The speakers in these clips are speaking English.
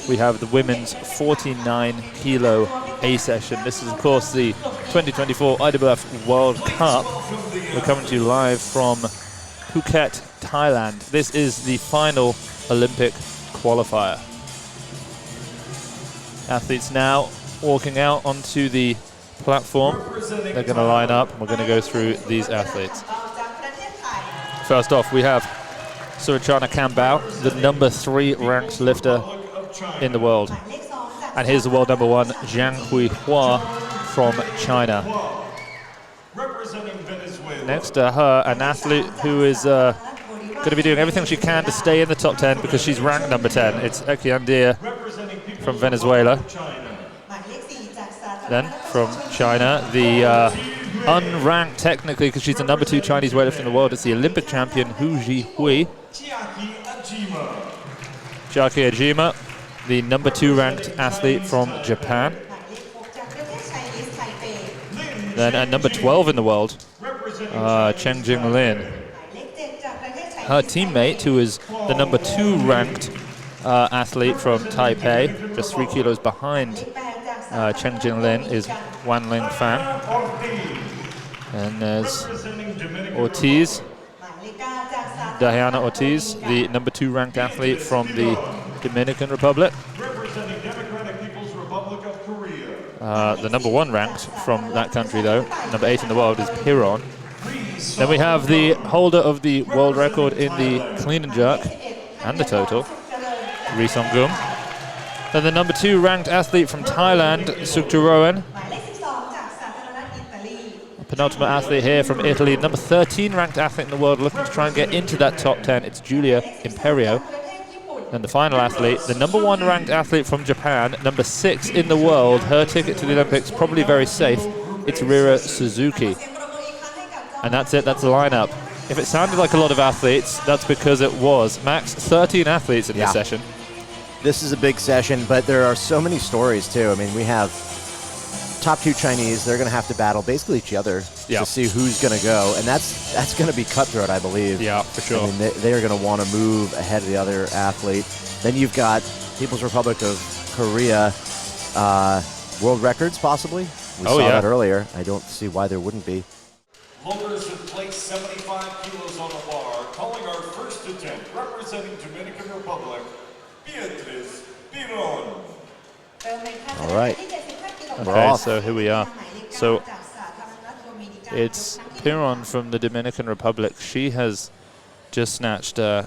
we have the women's 49 kilo A session. This is, of course, the 2024 IWF World Cup. We're coming to you live from Phuket, Thailand. This is the final Olympic qualifier. Athletes now walking out onto the platform. They're going to line up. We're going to go through these athletes. First off, we have Surachana Kambao, the #3 ranked lifter in the world. And here's the world #1, Jiang Huihua from China. Next to her, an athlete who is going to be doing everything she can to stay in the top 10 because she's ranked #10. It's Ekiandia from Venezuela. Then from China, the unranked technically because she's the #2 Chinese weightlifter in the world. It's the Olympic champion Hou Zhihui. Chiaki Ajima, the #2 ranked athlete from Japan. Then at #12 in the world, Chen Jinglin. Her teammate, who is the #2 ranked athlete from Taipei, just 3 kilos behind Chen Jinglin, is Wan Ling Fan. And there's Ortiz, Diana Ortiz, the #2 ranked athlete from the Dominican Republic. The #1 ranked from that country, though, #8 in the world, is Piron. Then we have the holder of the world record in the clean and jerk and the total, Ri Songgung. Then the #2 ranked athlete from Thailand, Sukturoen. Penultimate athlete here from Italy, #13 ranked athlete in the world, looking to try and get into that top 10. It's Giulia Imperio. And the final athlete, the #1 ranked athlete from Japan, #6 in the world. Her ticket to the Olympics, probably very safe. It's Rira Suzuki. And that's it, that's the lineup. If it sounded like a lot of athletes, that's because it was. Max, 13 athletes in this session. This is a big session, but there are so many stories too. I mean, we have top 2 Chinese. They're going to have to battle basically each other to see who's going to go, and that's going to be cutthroat, I believe. Yeah, for sure. I mean, they are going to want to move ahead of the other athlete. Then you've got People's Republic of Korea, world records possibly. We saw that earlier. I don't see why there wouldn't be. Holders have placed 75 kilos on the bar, calling our first attempt, representing Dominican Republic, Beatriz Piron. All right. Okay, so here we are. So it's Piron from the Dominican Republic. She has just snatched or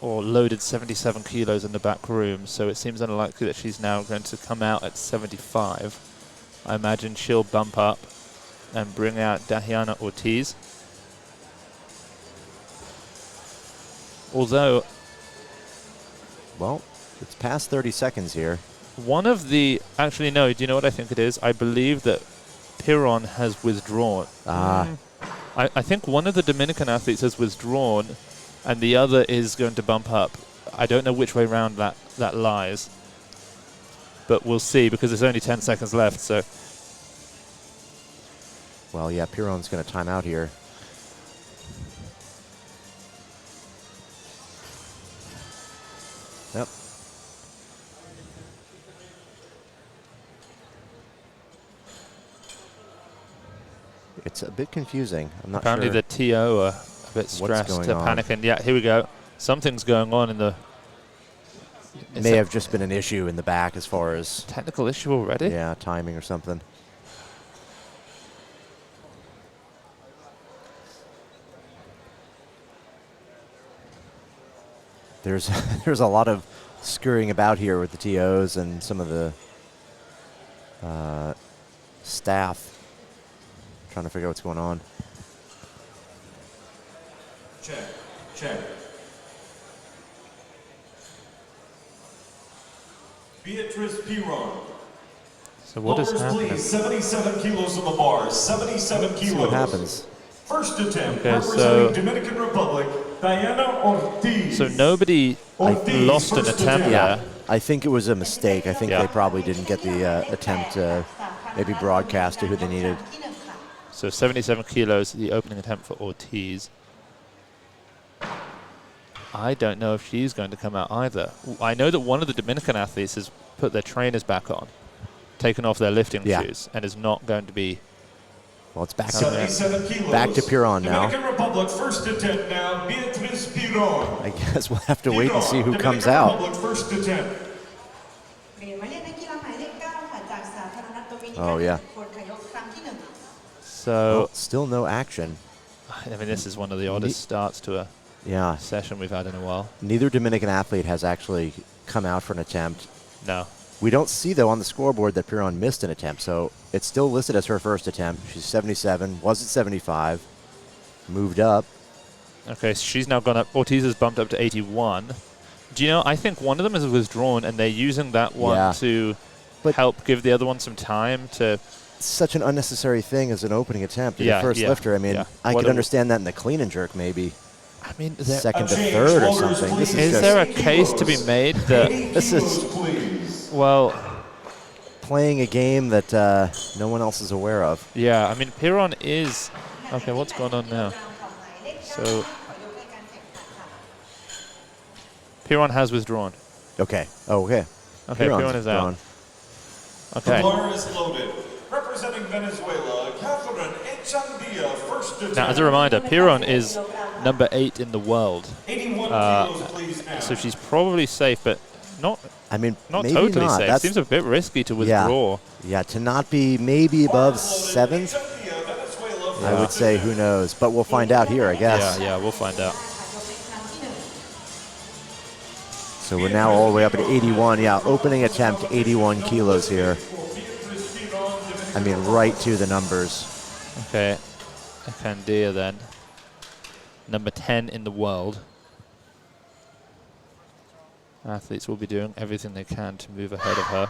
loaded 77 kilos in the back room, so it seems unlikely that she's now going to come out at 75. I imagine she'll bump up and bring out Diana Ortiz. Although, well, it's past 30 seconds here. One of the, actually no, do you know what I think it is? I believe that Piron has withdrawn. I think one of the Dominican athletes has withdrawn and the other is going to bump up. I don't know which way round that lies, but we'll see because there's only 10 seconds left. So, well, yeah, Piron's going to time out here. Yep. It's a bit confusing. I'm not apparently sure. The TO are a bit stressed, panicking. Yeah, here we go. Something's going on in the... It may have just been an issue in the back as far as... Technical issue already? Yeah, timing or something. There's a lot of scurrying about here with the TOs and some of the staff trying to figure out what's going on. Check. Beatriz Piron. So what is happening? Please, 77 kilos on the bar. 77 kilos. See what happens. First attempt, okay, representing Dominican Republic, Diana Ortiz. So nobody lost an attempt there. I think it was a mistake. I think they probably didn't get the attempt maybe broadcast to who they needed. So 77 kilos, the opening attempt for Ortiz. I don't know if she's going to come out either. I know that one of the Dominican athletes has put their trainers back on, taken off their lifting shoes, and is not going to be. Well, it's back 77 kilos. Back to Piron now. Dominican Republic, first attempt now, Beatriz Piron. I guess we'll have to wait and see who comes out. Republic, first attempt. Oh, yeah. So, well, still no action. I mean, this is one of the oddest starts to a session we've had in a while. Neither Dominican athlete has actually come out for an attempt. No. We don't see, though, on the scoreboard that Piron missed an attempt, so it's still listed as her first attempt. She's 77, was at 75, moved up. Okay, so she's now gone up. Ortiz has bumped up to 81. Do you know, I think one of them is withdrawn, and they're using that one to help give the other one some time to... Such an unnecessary thing as an opening attempt. The first lifter, I mean, I could understand that in the clean and jerk, maybe. I mean, second to third or something. This is there a case to be made that this is, well, playing a game that no one else is aware of? Yeah, I mean, Piron is... Okay, what's going on now? So, Piron has withdrawn. Okay. Oh, okay. Okay, Piron is out. Okay. The bar is loaded. Representing Venezuela, Catherine Echandia, first attempt. Now, as a reminder, Piron is number 8 in the world. 81 kilos, please, now. So she's probably safe, but not. I mean, not maybe totally not. safe. That's Seems a bit risky to withdraw. Yeah, to not be maybe above 7th. I would say, who knows? But we'll find out here, I guess. Yeah, we'll find out. So we're now all the way up at 81. Yeah, opening attempt, 81 kilos here. I mean, right to the numbers. Okay, Akandia then. Number 10 in the world. Athletes will be doing everything they can to move ahead of her.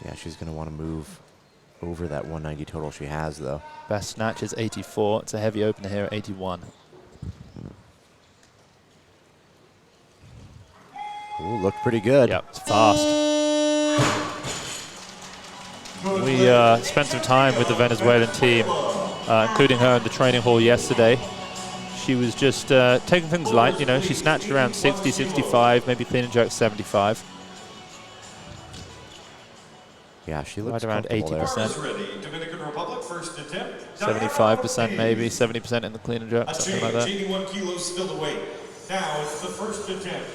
Yeah, she's going to want to move over that 190 total she has, though. Best snatch is 84. It's a heavy opener here at 81. Ooh, looked pretty good. Yep, it's fast. We spent some time with the Venezuelan team, including her in the training hall yesterday. She was just taking things light, you know. She snatched around 60, 65, maybe clean and jerk 75. Yeah, she looks right around 80%. 75% maybe, 70% in the clean and jerk, something like that. 81 kilos still to weight. Now it's the first attempt.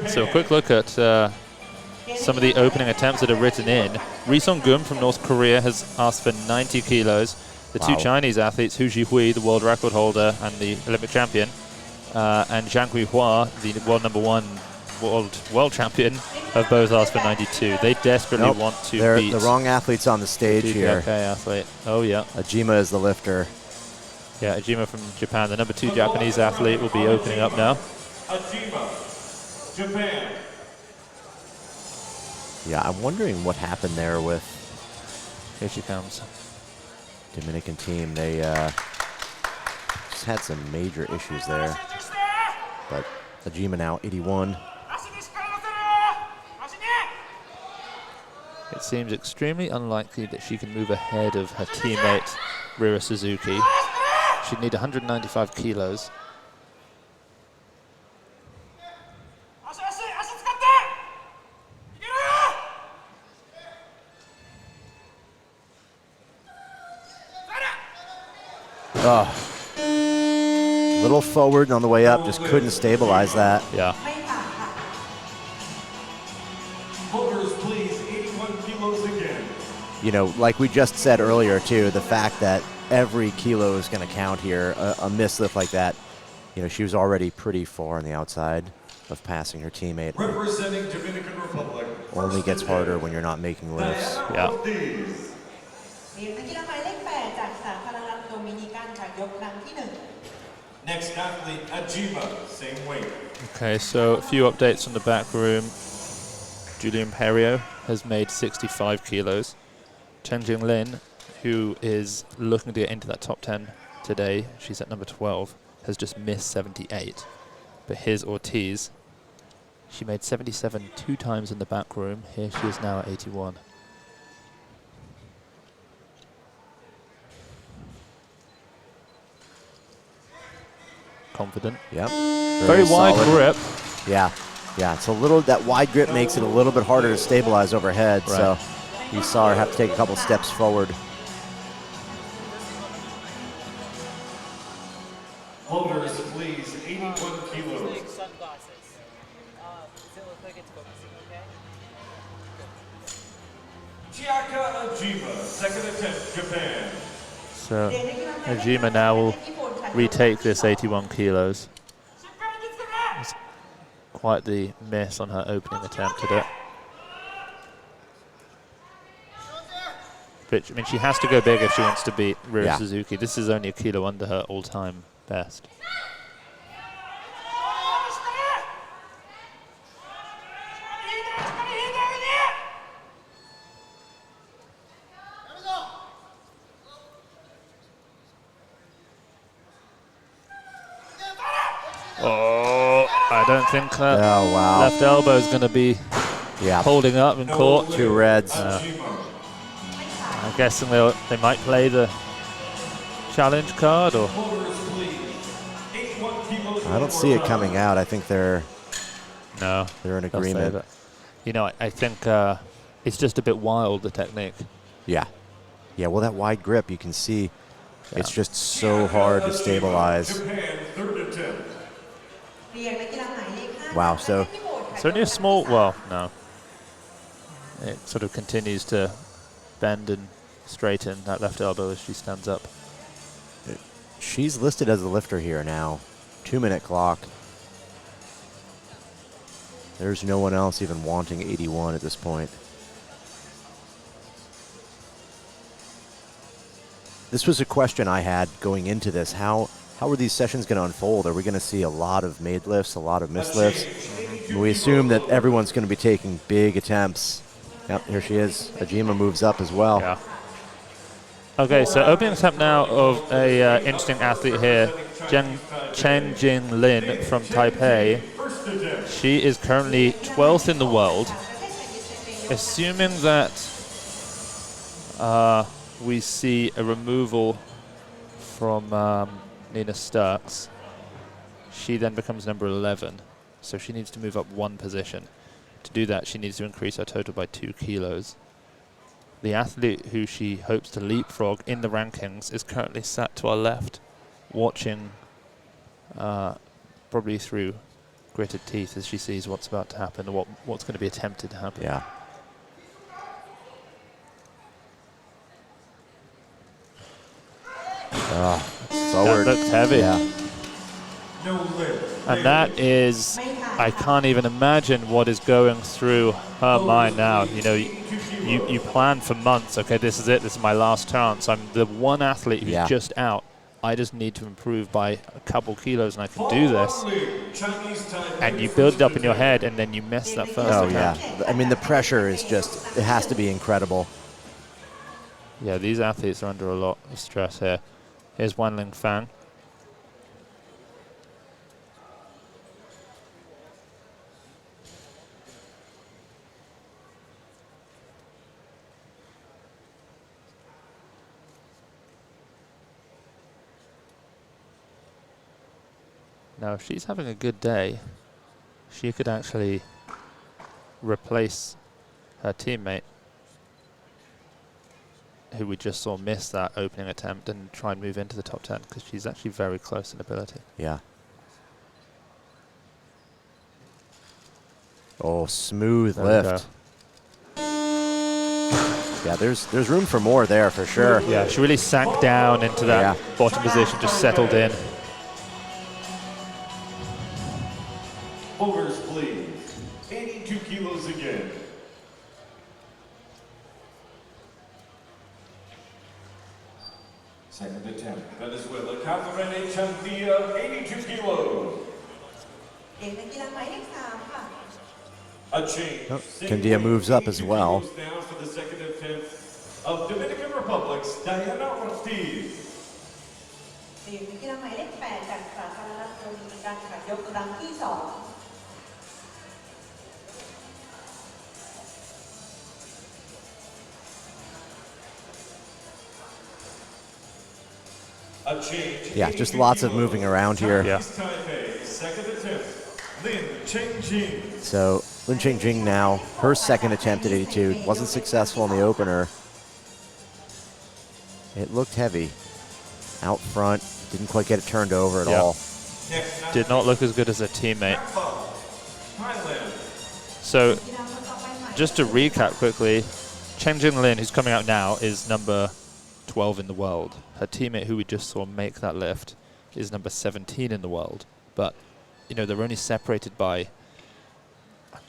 So a quick look at some of the opening attempts that are written in. Ri Song-gun from North Korea has asked for 90 kilos. The two Chinese athletes, Hou Zhihui, the world record holder and the Olympic champion, and Jiang Huihua, the world champion, have both asked for 92. They desperately want to beat... the wrong athletes on the stage here. Okay, athlete. Oh, yeah. Ajima is the lifter. Yeah, Ajima from Japan, the number 2 Japanese athlete, will be opening up now. Ajima, Japan. Yeah, I'm wondering what happened there with... Here she comes. Dominican team. They just had some major issues there. But Ajima now 81. It seems extremely unlikely that she can move ahead of her teammate, Rira Suzuki. She'd need 195 kilos. Oh. Little forward on the way up, just couldn't stabilize that. Yeah. Voters, please, 81 kilos again. You know, like we just said earlier, too, the fact that every kilo is going to count here, a mislift like that, you know, she was already pretty far on the outside of passing her teammate. Representing Dominican Republic. Only gets harder when you're not making lifts. Yeah. Next athlete, Ajima, same weight. Okay, so a few updates from the back room. Giulia Imperio has made 65 kilos. Chengjing Lin, who is looking to get into that top 10 today, she's at number 12, has just missed 78. But here's Ortiz. She made 77 2 times in the back room. Here she is now at 81. confident. Yep. Very wide solid grip. Yeah. Yeah, it's a little, that wide grip makes it a little bit harder to stabilize overhead. Right. So you saw her have to take a couple steps forward. Holders, please, 81 kilos. Jiang, second attempt, Japan. So Hajima now will retake this 81 kilos. It's quite the miss on her opening attempt at it. But, I mean, she has to go big if she wants to beat Ryo Suzuki. This is only a kilo under her all-time best. Oh, I don't think that left elbow is going to be holding up in court. 2 reds. I'm guessing they might play the challenge card, or I don't see it coming out. I think they're in agreement. You know, I think it's just a bit wild, the technique. Yeah. Yeah, well, that wide grip, you can see it's just so hard to stabilize. Wow, so it's only a small, well, no. It sort of continues to bend and straighten that left elbow as she stands up. She's listed as the lifter here now. 2-minute clock. There's no one else even wanting 81 at this point. This was a question I had going into this. How are these sessions going to unfold? Are we going to see a lot of made lifts, a lot of missed lifts? We assume that everyone's going to be taking big attempts. Yep, here she is. Hajima moves up as well. Yeah. Okay, so opening attempt now of a interesting athlete here, Chen Jing Lin from Taipei. She is currently 12th in the world. Assuming that we see a removal from Nina Starks, she then becomes number 11. So she needs to move up 1 position. To do that, she needs to increase her total by 2 kilos. The athlete who she hopes to leapfrog in the rankings is currently sat to our left, watching probably through gritted teeth as she sees what's about to happen, or what's going to be attempted to happen. Yeah. Forward. That looks heavy. Yeah. And that is, I can't even imagine what is going through her mind now. You know, you plan for months. Okay, this is it. This is my last chance. I'm the one athlete who's just out. I just need to improve by a couple kilos, and I can do this. And you build it up in your head, and then you miss that first attempt. Yeah. I mean, the pressure is just, it has to be incredible. Yeah, these athletes are under a lot of stress here. Here's Wanling Fang. Now, if she's having a good day, she could actually replace her teammate, who we just saw miss that opening attempt, and try and move into the top 10, because she's actually very close in ability. Yeah. Oh, smooth lift. Yeah, there's room for more there for sure. Yeah, she really sank down into that bottom position, just settled in. Holders, please. 82 kilos again. Second attempt, Venezuela, Catherine Chantia, 82 kilos. A change. Candia moves up as well. Now for the second attempt of Dominican Republic's Diana Ortiz. นักกีฬาหมายเลข 8 จากสาธารณรัฐโดมินิกันค่ะยกครั้งที่ 2 A A change. Yeah, just lots of moving around here. Yeah. Taipei, second attempt. Lin Chengjing. So Lin Chengjing now, her second attempt at 82, wasn't successful in the opener. It looked heavy. Out front, didn't quite get it turned over at all. Did not look as good as her teammate. Thailand. So just to recap quickly, Chengjing Lin, who's coming out now, is number 12 in the world. Her teammate, who we just saw make that lift, is number 17 in the world. But, you know, they're only separated by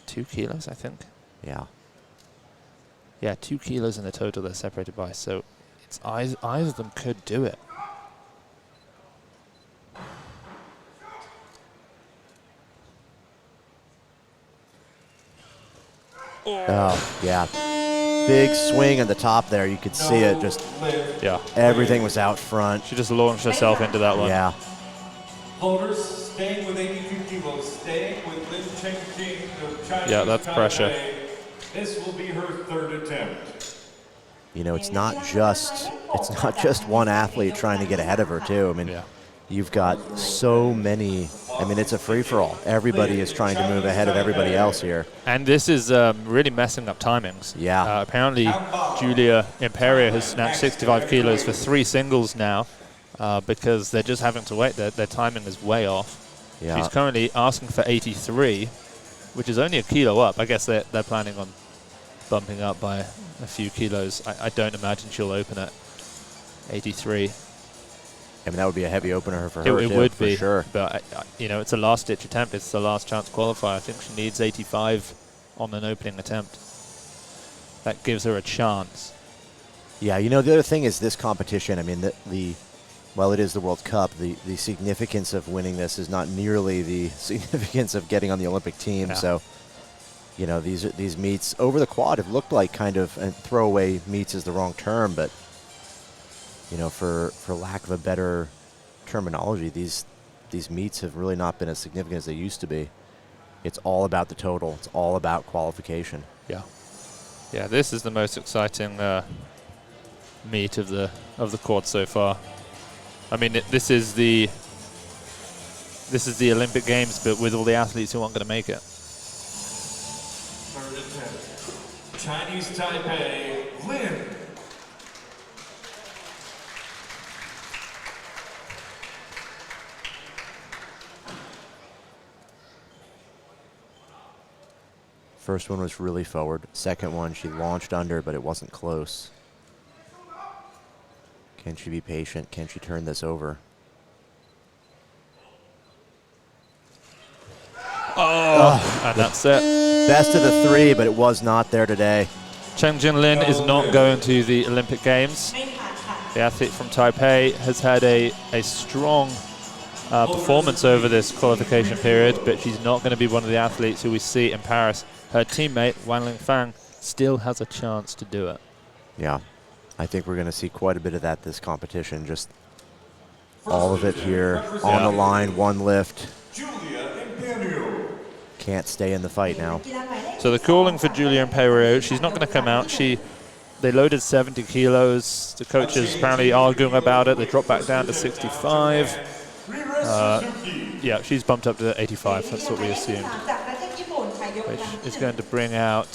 2 kilos, I think. Yeah. Yeah, 2 kilos in the total they're separated by. So it's either of them could do it. Oh, yeah. Big swing at the top there. You could see it. Just Yeah. everything was out front. She just launched herself into that one. Yeah. Holders staying with 82 kilos, staying with Lin Chengjing of Chinese Yeah, that's pressure. Taipei. This will be her third attempt. You know, it's not just one athlete trying to get ahead of her too. I mean, Yeah. you've got so many. I mean, it's a free-for-all. Everybody is trying to move ahead of everybody else here. And this is really messing up timings. Yeah. Apparently, Giulia Imperio has snatched 65 kilos for 3 singles now because they're just having to wait. Their timing is way off. Yeah. She's currently asking for 83, which is only a kilo up. I guess they're planning on bumping up by a few kilos. I don't imagine she'll open at 83. I mean, that would be a heavy opener for her, It too, would for be, sure. but you know, it's a last-ditch attempt. It's the last chance to qualify. I think she needs 85 on an opening attempt. That gives her a chance. Yeah, you know, the other thing is this competition. I mean, while it is the World Cup, the significance of winning this is not nearly the significance of getting on the Olympic team. Yeah. So, you know, these meets over the quad have looked like kind of, and throwaway meets is the wrong term, but you know, for lack of a better terminology, these meets have really not been as significant as they used to be. It's all about the total. It's all about qualification. Yeah, yeah. This is the most exciting meet of the quad so far. I mean, this is the Olympic Games, but with all the athletes who aren't going to make it. Third attempt. Chinese Taipei, Lin. First one was really forward. Second one, she launched under, but it wasn't close. Can she be patient? Can she turn this over? Oh, and that's it. Best of the 3, but it was not there today. Chengjing Lin is not going to the Olympic Games. The athlete from Taipei has had a strong performance over this qualification period, but she's not going to be one of the athletes who we see in Paris. Her teammate, Wan Lingfang, still has a chance to do it. Yeah, I think we're going to see quite a bit of that this competition. Just all of it here on the line, one lift. Giulia Imperio. Can't stay in the fight now. So they're calling for Giulia Imperio. She's not going to come out. They loaded 70 kilos. The coaches apparently arguing about it. They dropped back down to 65. Yeah, she's bumped up to 85. That's what we assumed. Which is going to bring out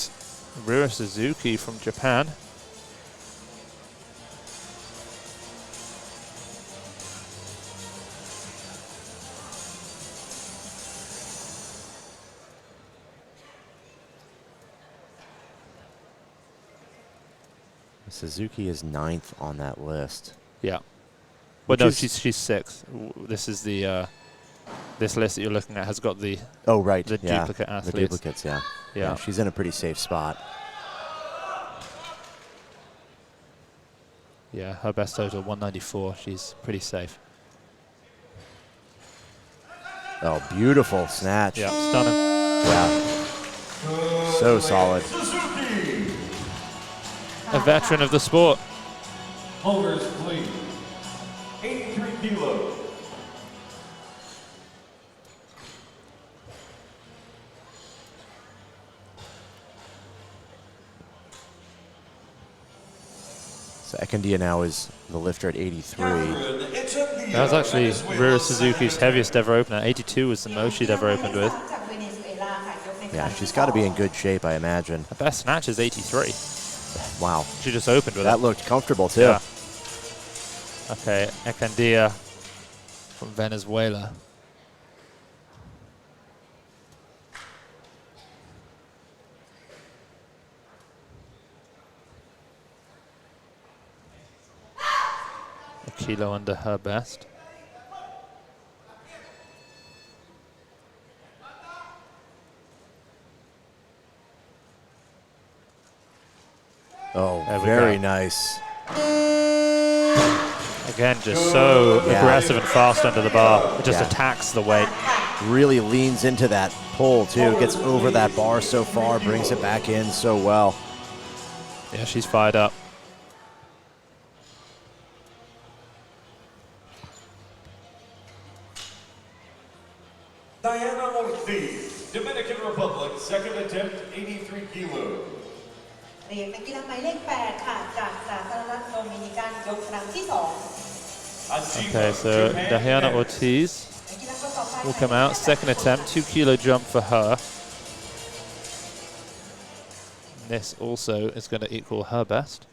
Rura Suzuki from Japan. Suzuki is 9th on that list. Yeah. Well, no, she's 6th. This is the this list that you're looking at has got the duplicate athletes. The duplicates, yeah. Yeah. She's in a pretty safe spot. Yeah, her best total 194. She's pretty safe. Oh, beautiful snatch. Yeah, stunning. Yeah. So solid. A veteran of the sport. Holders, please. 83 kilos. So Ekandia now is the lifter at 83. That was actually Rura Suzuki's heaviest ever opener. 82 was the most she'd ever opened with. Yeah, she's got to be in good shape, I imagine. Her best snatch is 83. Wow. She just opened with that. it. Looked comfortable, too. Yeah. Okay, Ekandia from Venezuela. A kilo under her best. Oh, very nice. Again, just so aggressive and fast under the bar. It just attacks the weight. Really leans into that pull, too. Gets over that bar so far, brings it back in so well. Yeah, she's fired up. Diana Ortiz, Dominican Republic, second attempt, 83 kilos. เหรียญนักกีฬาหมายเลข8ค่ะจากสาธารณรัฐโดมินิกันยกครั้งที่ Okay, so Diana Ortiz will come out. Second attempt, 2 kilo jump for her. This also is going to equal her best.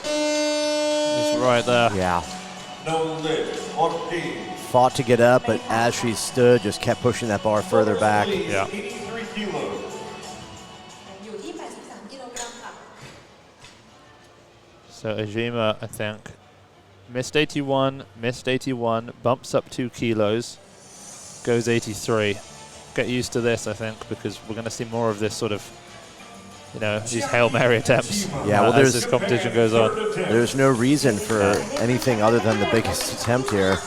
It's right there. Yeah. No lid, Ortiz. Fought to get up, but as she stood, just kept pushing that bar further back. Yeah. 83 kilos. อยู่ที่ 83 กิโลกรัมค่ะ So Ajima, I think, missed 81, bumps up 2 kilos, goes 83. Get used to this, I think, because we're going to see more of this sort of, you know, these Hail Mary attempts as this competition goes on. There's no reason for anything other than the biggest attempt here.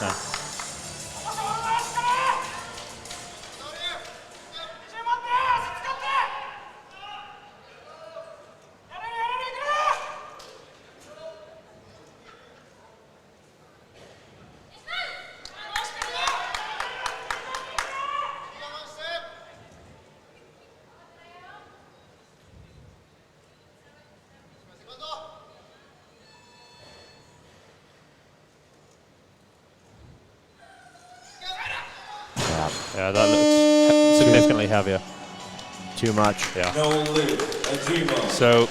Yeah, that looked significantly heavier. Too much. Yeah. No lid, Ajima. So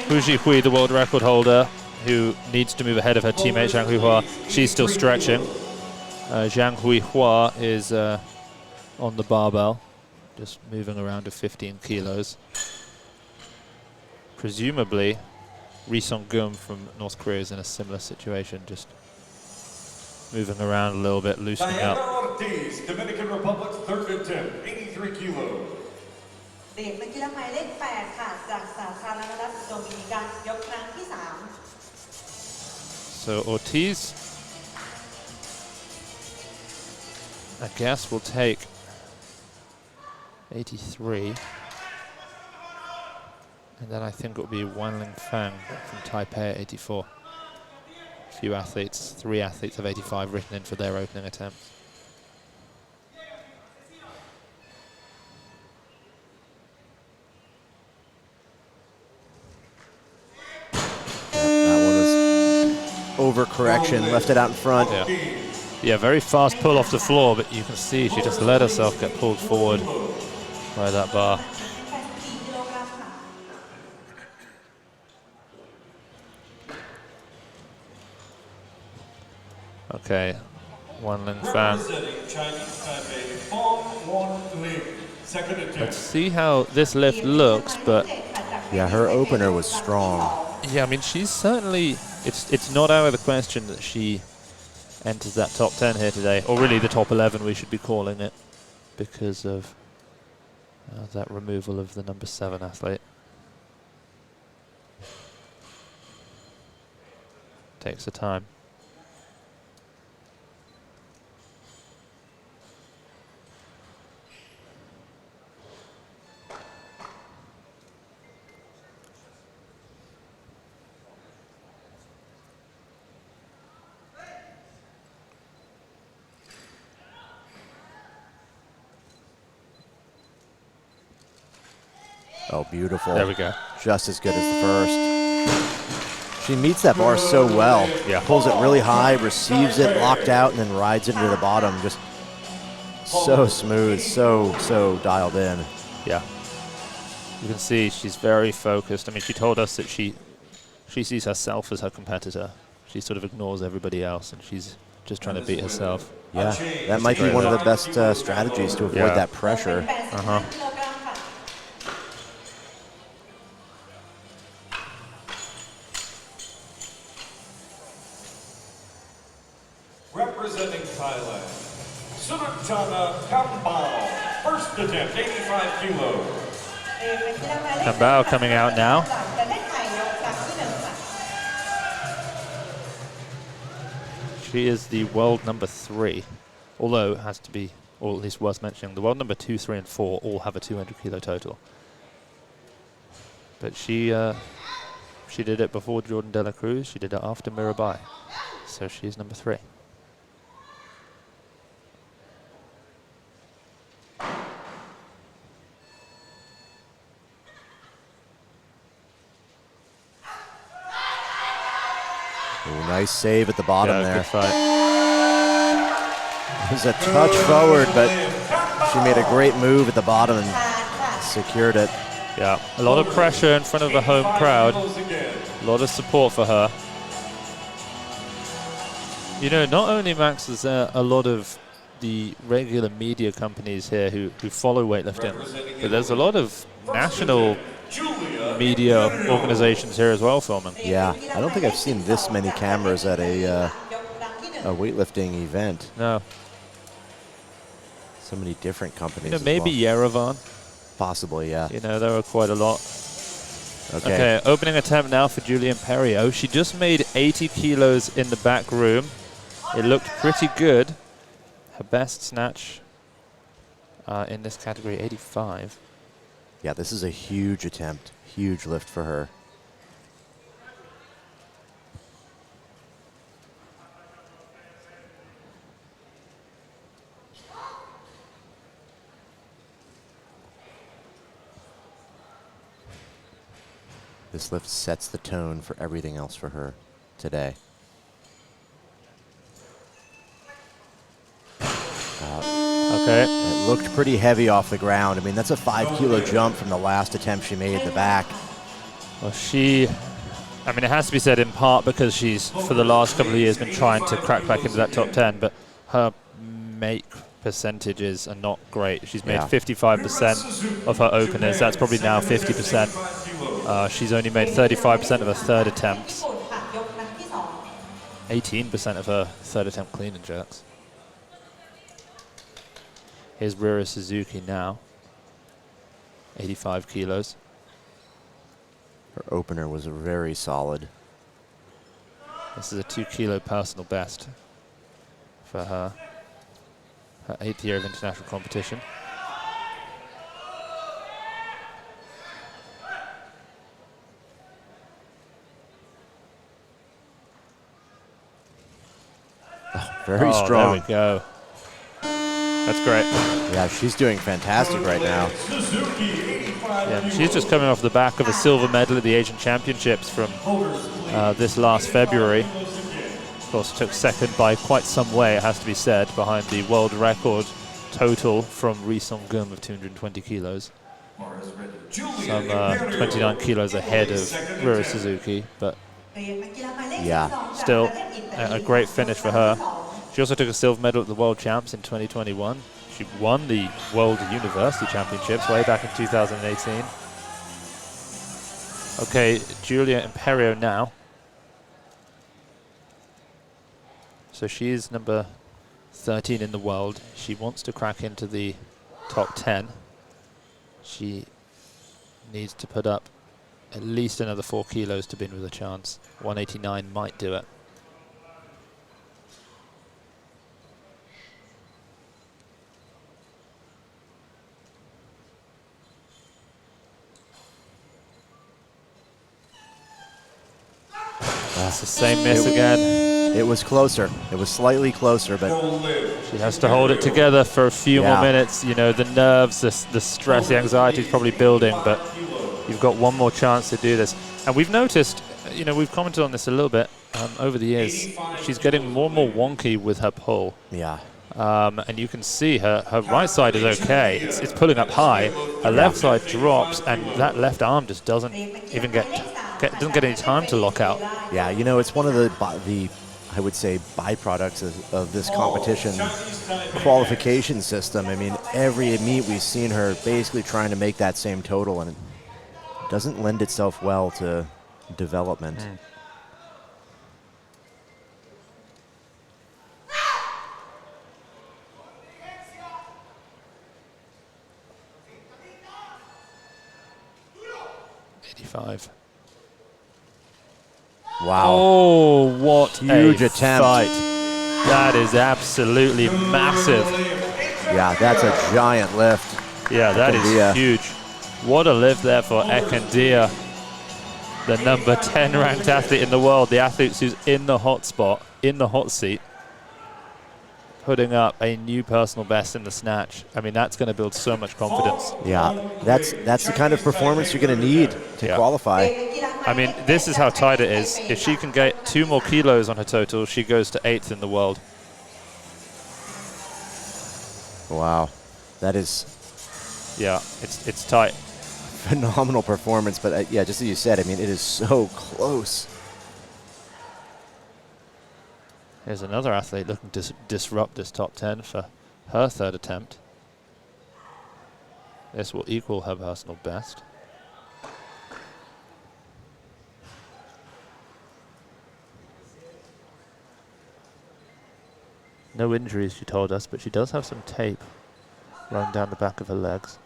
Hou Zhihui, the world record holder, who needs to move ahead of her teammate Jiang Huihua, she's still stretching. Jiang Huihua is on the barbell, just moving around to 15 kilos. Presumably, Ri Song-gun from North Korea is in a similar situation, just moving around a little bit, loosening Diana up. Ortiz, Dominican Republic's third attempt, 83 kilos. เหรียญนักกีฬาหมายเลข8ค่ะจากสาธารณรัฐโดมินิกันยกครั้งที่ So Ortiz, I guess, will take 83. And then I think it will be Wanling Fang from Taipei at 84. Few athletes, 3 athletes of 85 written in for their opening attempt. That one was overcorrection, left it out in front. Yeah, very fast pull off the floor, but you can see she just let herself get pulled forward by that bar. 84 กิโลกรัมค่ะ Okay, Wanling Fang. Representing Chinese Taipei, Fong Wan-ling, second attempt. Let's see how this lift looks, but Yeah, her opener was strong. yeah, I mean, she's certainly, it's not out of the question that she enters that top 10 here today, or really the top 11 we should be calling it, because of that removal of the number 7 athlete. Takes the time. Oh, beautiful. There we go. Just as good as the first. She meets that bar so well. Yeah. Pulls it really high, receives it, locked out, and then rides it into the bottom. Just so smooth, so dialed in. Yeah. You can see she's very focused. I mean, she told us that she sees herself as her competitor. She sort of ignores everybody else, and she's just trying to beat herself. Yeah, that might be one of the best strategies to avoid that pressure. Representing Thailand, Suratana Kambao. First attempt, 85 kilos. Kambao coming out now. She is the world number 3, although it has to be, or at least worth mentioning, the world number 2, 3, and 4 all have a 200 kilo total. But she did it before Jordan De La Cruz. She did it after Mirabai, so she's number 3. Ooh, nice save at the bottom there. Good fight. It was a touch forward, but she made a great move at the bottom and secured it. Yeah, a lot of pressure in front of a home crowd. A lot of support for her. You know, not only, Max, is there a lot of the regular media companies here who follow weightlifting, but there's a lot of national media organizations here as well filming. Yeah, I don't think I've seen this many cameras at a weightlifting event. No. So many different companies. You know, maybe Yerevan. Possibly, yeah. You know, there are quite a lot. Okay, opening attempt now for Giulia Imperio. She just made 80 kilos in the back room. It looked pretty good. Her best snatch in this category, 85. Yeah, this is a huge attempt. Huge lift for her. This lift sets the tone for everything else for her today. Okay. It looked pretty heavy off the ground. I mean, that's a 5 kilo jump from the last attempt she made in the back. Well, I mean, it has to be said in part because she's, for the last couple of years, been trying to crack back into that top 10, but her make percentages are not great. She's made 55% of her openers. That's probably now 50%. She's only made 35% of her third attempts. 18% of her third attempt clean and jerks. Here's Rira Suzuki now. 85 kilos. Her opener was very solid. This is a 2 kilo personal best for her. Her 8th year of international competition. Oh, very strong. There we go. That's great. Yeah, she's doing fantastic right now. Yeah, she's just coming off the back of a silver medal at the Asian Championships from this last February. Of course, took second by quite some way, it has to be said, behind the world record total from Ri Song-gum of 220 kilos. Some 29 kilos ahead of Rira Suzuki, but yeah, still a great finish for her. She also took a silver medal at the World Champs in 2021. She won the World University Championships way back in 2018. Okay, Giulia Imperio now. So she's number 13 in the world. She wants to crack into the top 10. She needs to put up at least another 4 kilos to be in with a chance. 189 might do it. That's the same miss again. It was closer. It was slightly closer, but she has to hold it together for a few more minutes. You know, the nerves, the stress, the anxiety is probably building, but You've got one more chance to do this. And we've noticed, you know, we've commented on this a little bit over the years. She's getting more and more wonky with her pull. Yeah. And you can see her right side is okay. It's pulling up high. Her left side drops, and that left arm just doesn't even get any time to lock out. Yeah, you know, it's one of the I would say byproducts of this competition qualification system. I mean, every meet we've seen her basically trying to make that same total, and it doesn't lend itself well to development. Mm. Wow. Oh, what huge a attempt. Fight. That is absolutely massive. Yeah, that's a giant lift. Yeah, that is huge. What a lift there for Ekandia, the number 10 ranked athlete in the world, the athlete who's in the hot spot, in the hot seat, putting up a new personal best in the snatch. I mean, that's going to build so much confidence. Yeah, that's the kind of performance you're going to need to qualify. I mean, this is how tight it is. If she can get 2 more kilos on her total, she goes to 8th in the world. Wow, that is... Yeah, it's tight. Phenomenal performance, but yeah, just as you said, I mean, it is so close. Here's another athlete looking to disrupt this top 10 for her 3rd attempt. This will equal her personal best. No injuries, she told us, but she does have some tape running down the back of her legs.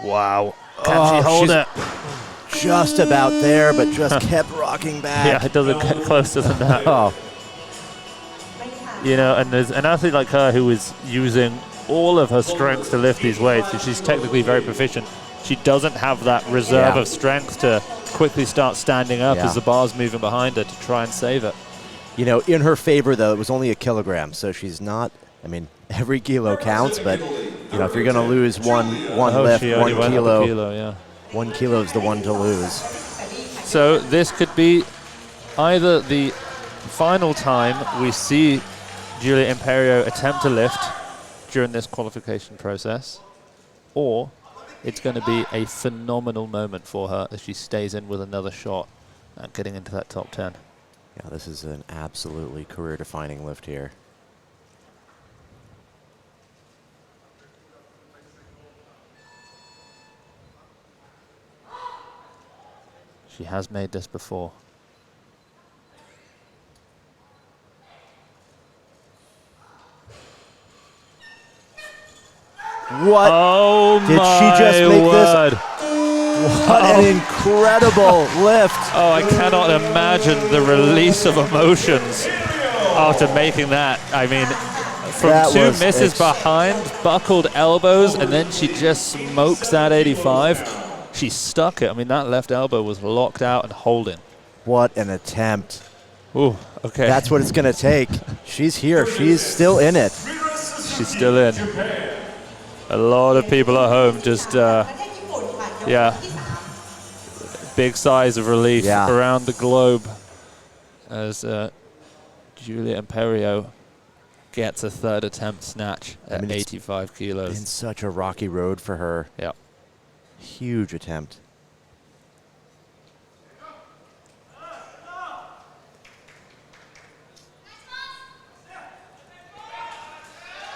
Wow. Can she hold it? Just about there, but just kept rocking back. Yeah, it doesn't get closer than that. Oh. You know, and there's an athlete like her who is using all of her strength to lift these weights, and she's technically very proficient. She doesn't have that reserve of strength to quickly start standing up as the bar's moving behind her to try and save it. You know, in her favor, though, it was only a kilogram, so she's not, I mean, every kilo counts, but, you know, if you're going to lose one lift, 1 kilo, 1 kilo is the one to lose. So this could be either the final time we see Giulia Imperio attempt to lift during this qualification process, or it's going to be a phenomenal moment for her as she stays in with another shot at getting into that top 10. Yeah, this is an absolutely career-defining lift here. She has made this before. What? Oh, did she just make word. This? What an incredible lift. Oh, I cannot imagine the release of emotions after making that. I mean, from that 2 misses behind, buckled elbows, and then she just smokes that 85. She stuck it. I mean, that left elbow was locked out and holding. What an attempt. Ooh, okay. That's what it's going to take. She's here. She's still in it. She's still in. A lot of people at home just, big sighs of relief around the globe as Giulia Imperio gets a 3rd attempt snatch at 85 kilos. It's been such a rocky road for her. Yeah. Huge attempt.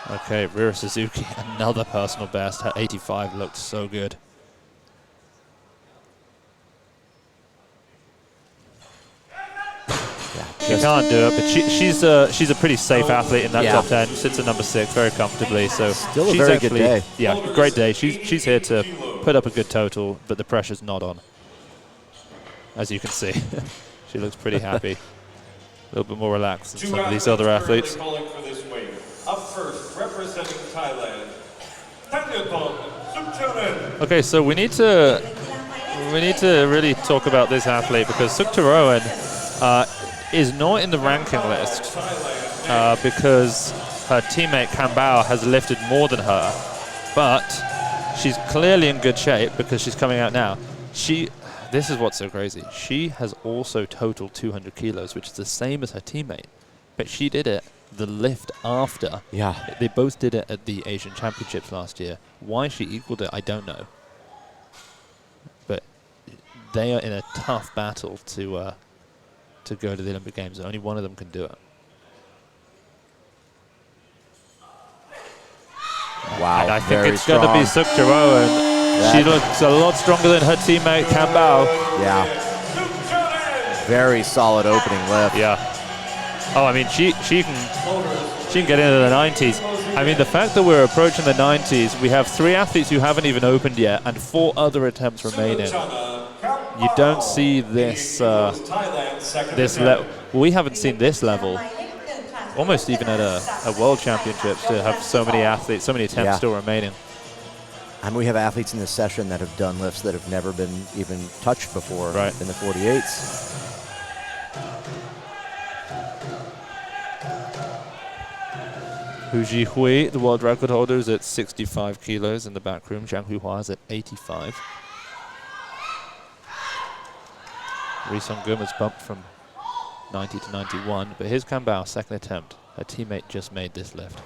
Okay, Rira Suzuki, another personal best. Her 85 looked so good. She can't do it, but she's a pretty safe athlete in that top 10. Sits at number 6 very comfortably. So still a she's very actually, good day. Yeah, great day. She's here to put up a good total, but the pressure's not on. As you can see, she looks pretty happy. A little bit more relaxed than some of these other athletes. Up first, representing Thailand, Okay, so we need to really talk about this athlete because Suktaroen is not in the ranking list because her teammate Kambao has lifted more than her, but she's clearly in good shape because she's coming out now. This is what's so crazy. She has also totaled 200 kilos, which is the same as her teammate. But she did it the lift after. Yeah. They both did it at the Asian Championships last year. Why she equaled it, I don't know. But they are in a tough battle to go to the Olympic Games. Only one of them can do it. Wow. And I think it's going to be Suk Jiro, and she looks a lot stronger than her teammate Kambao. Yeah. Very solid opening lift. Yeah. Oh, I mean, she can get into the 90s. I mean, the fact that we're approaching the 90s, we have 3 athletes who haven't even opened yet, and 4 other attempts remaining. You don't see this level. We haven't seen this level almost even at a World Championships to have so many athletes, so many attempts still remaining. And we have athletes in this session that have done lifts that have never been even touched before in the 48s. Hou Zhihui, the world record holder, is at 65 kilos in the back room. Jiang Huihua is at 85. Ri Song-gum has bumped from 90 to 91, but here's Kambao, second attempt. Her teammate just made this lift.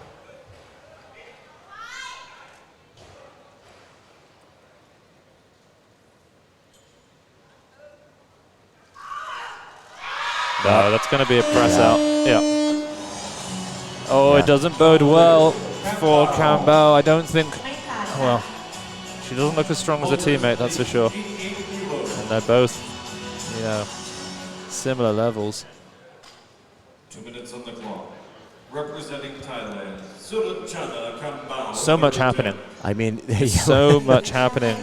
No, that's going to be a press out. Yeah. Oh, it doesn't bode well for Kambao. I don't think, well, she doesn't look as strong as her teammate, that's for sure. And they're both, you know, similar levels. 2 minutes on the clock. Representing Thailand, Surachana Kambao. So much happening. I mean, so much happening.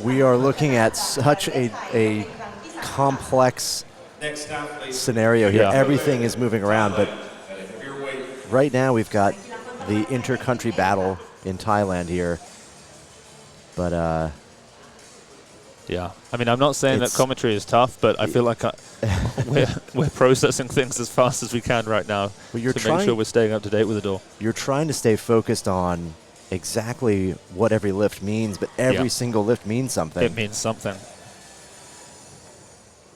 We are looking at such a complex scenario here. Everything is moving around, but right now we've got the inter-country battle in Thailand here. But yeah, I mean, I'm not saying that commentary is tough, but I feel like we're processing things as fast as we can right now to make sure we're staying up to date with it all. You're trying to stay focused on exactly what every lift means, but every single lift means something. It means something.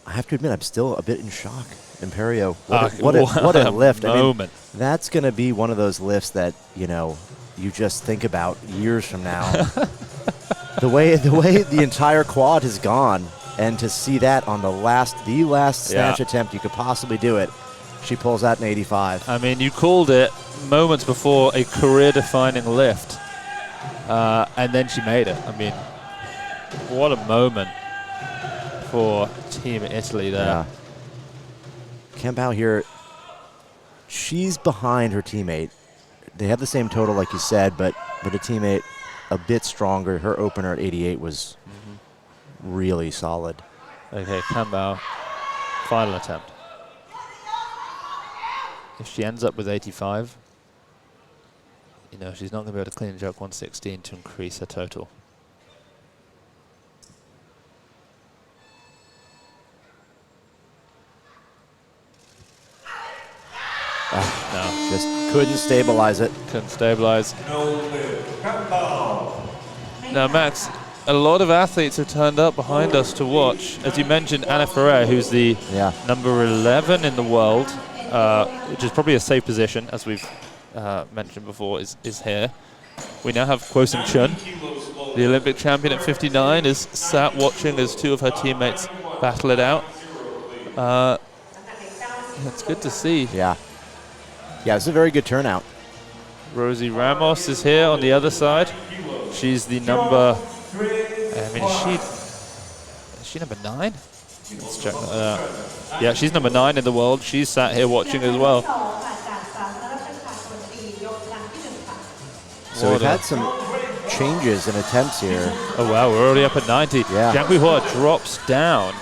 I have to admit, I'm still a bit in shock. Imperio, what a lift. Moment. I mean, that's going to be one of those lifts that, you know, you just think about years from now. the way the entire quad has gone, and to see that on the last snatch attempt you could possibly do it, she pulls out an 85. I mean, you called it moments before a career-defining lift, and then she made it. I mean, what a moment for Team Italy there. Yeah. Kambao here, she's behind her teammate. They have the same total, like you said, but a teammate a bit stronger. Her opener at 88 was really solid. Okay, Kambao, final attempt. If she ends up with 85, you know, she's not going to be able to clean and jerk 116 to increase her total. No, just couldn't stabilize it. Couldn't stabilize. Now, Max, a lot of athletes have turned up behind us to watch. As you mentioned, Anna Ferrer, who's the number 11 in the world, which is probably a safe position, as we've mentioned before, is here. We now have Kwo Sung Chun, the Olympic champion at 59, is sat watching as 2 of her teammates battle it out. It's good to see. Yeah. Yeah, it's a very good turnout. Rosie Ramos is here on the other side. She's the number, I mean, is she number 9? Let's check that out. Yeah, she's number 9 in the world. She's sat here watching as well. So we've had some changes and attempts here. Oh wow, we're already up at 90. Yeah. Jiang Huihua drops down.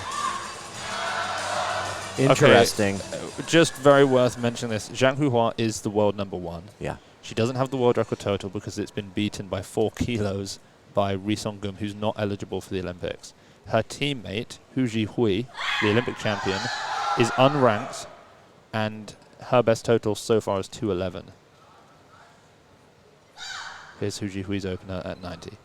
Interesting. Okay. Just very worth mentioning this. Jiang Huihua is the world number 1. Yeah. She doesn't have the world record total because it's been beaten by 4 kilos by Ri Song-gum, who's not eligible for the Olympics. Her teammate, Hou Zhihui, the Olympic champion, is unranked, and her best total so far is 211. Here's Hou Zhihui's opener at 90.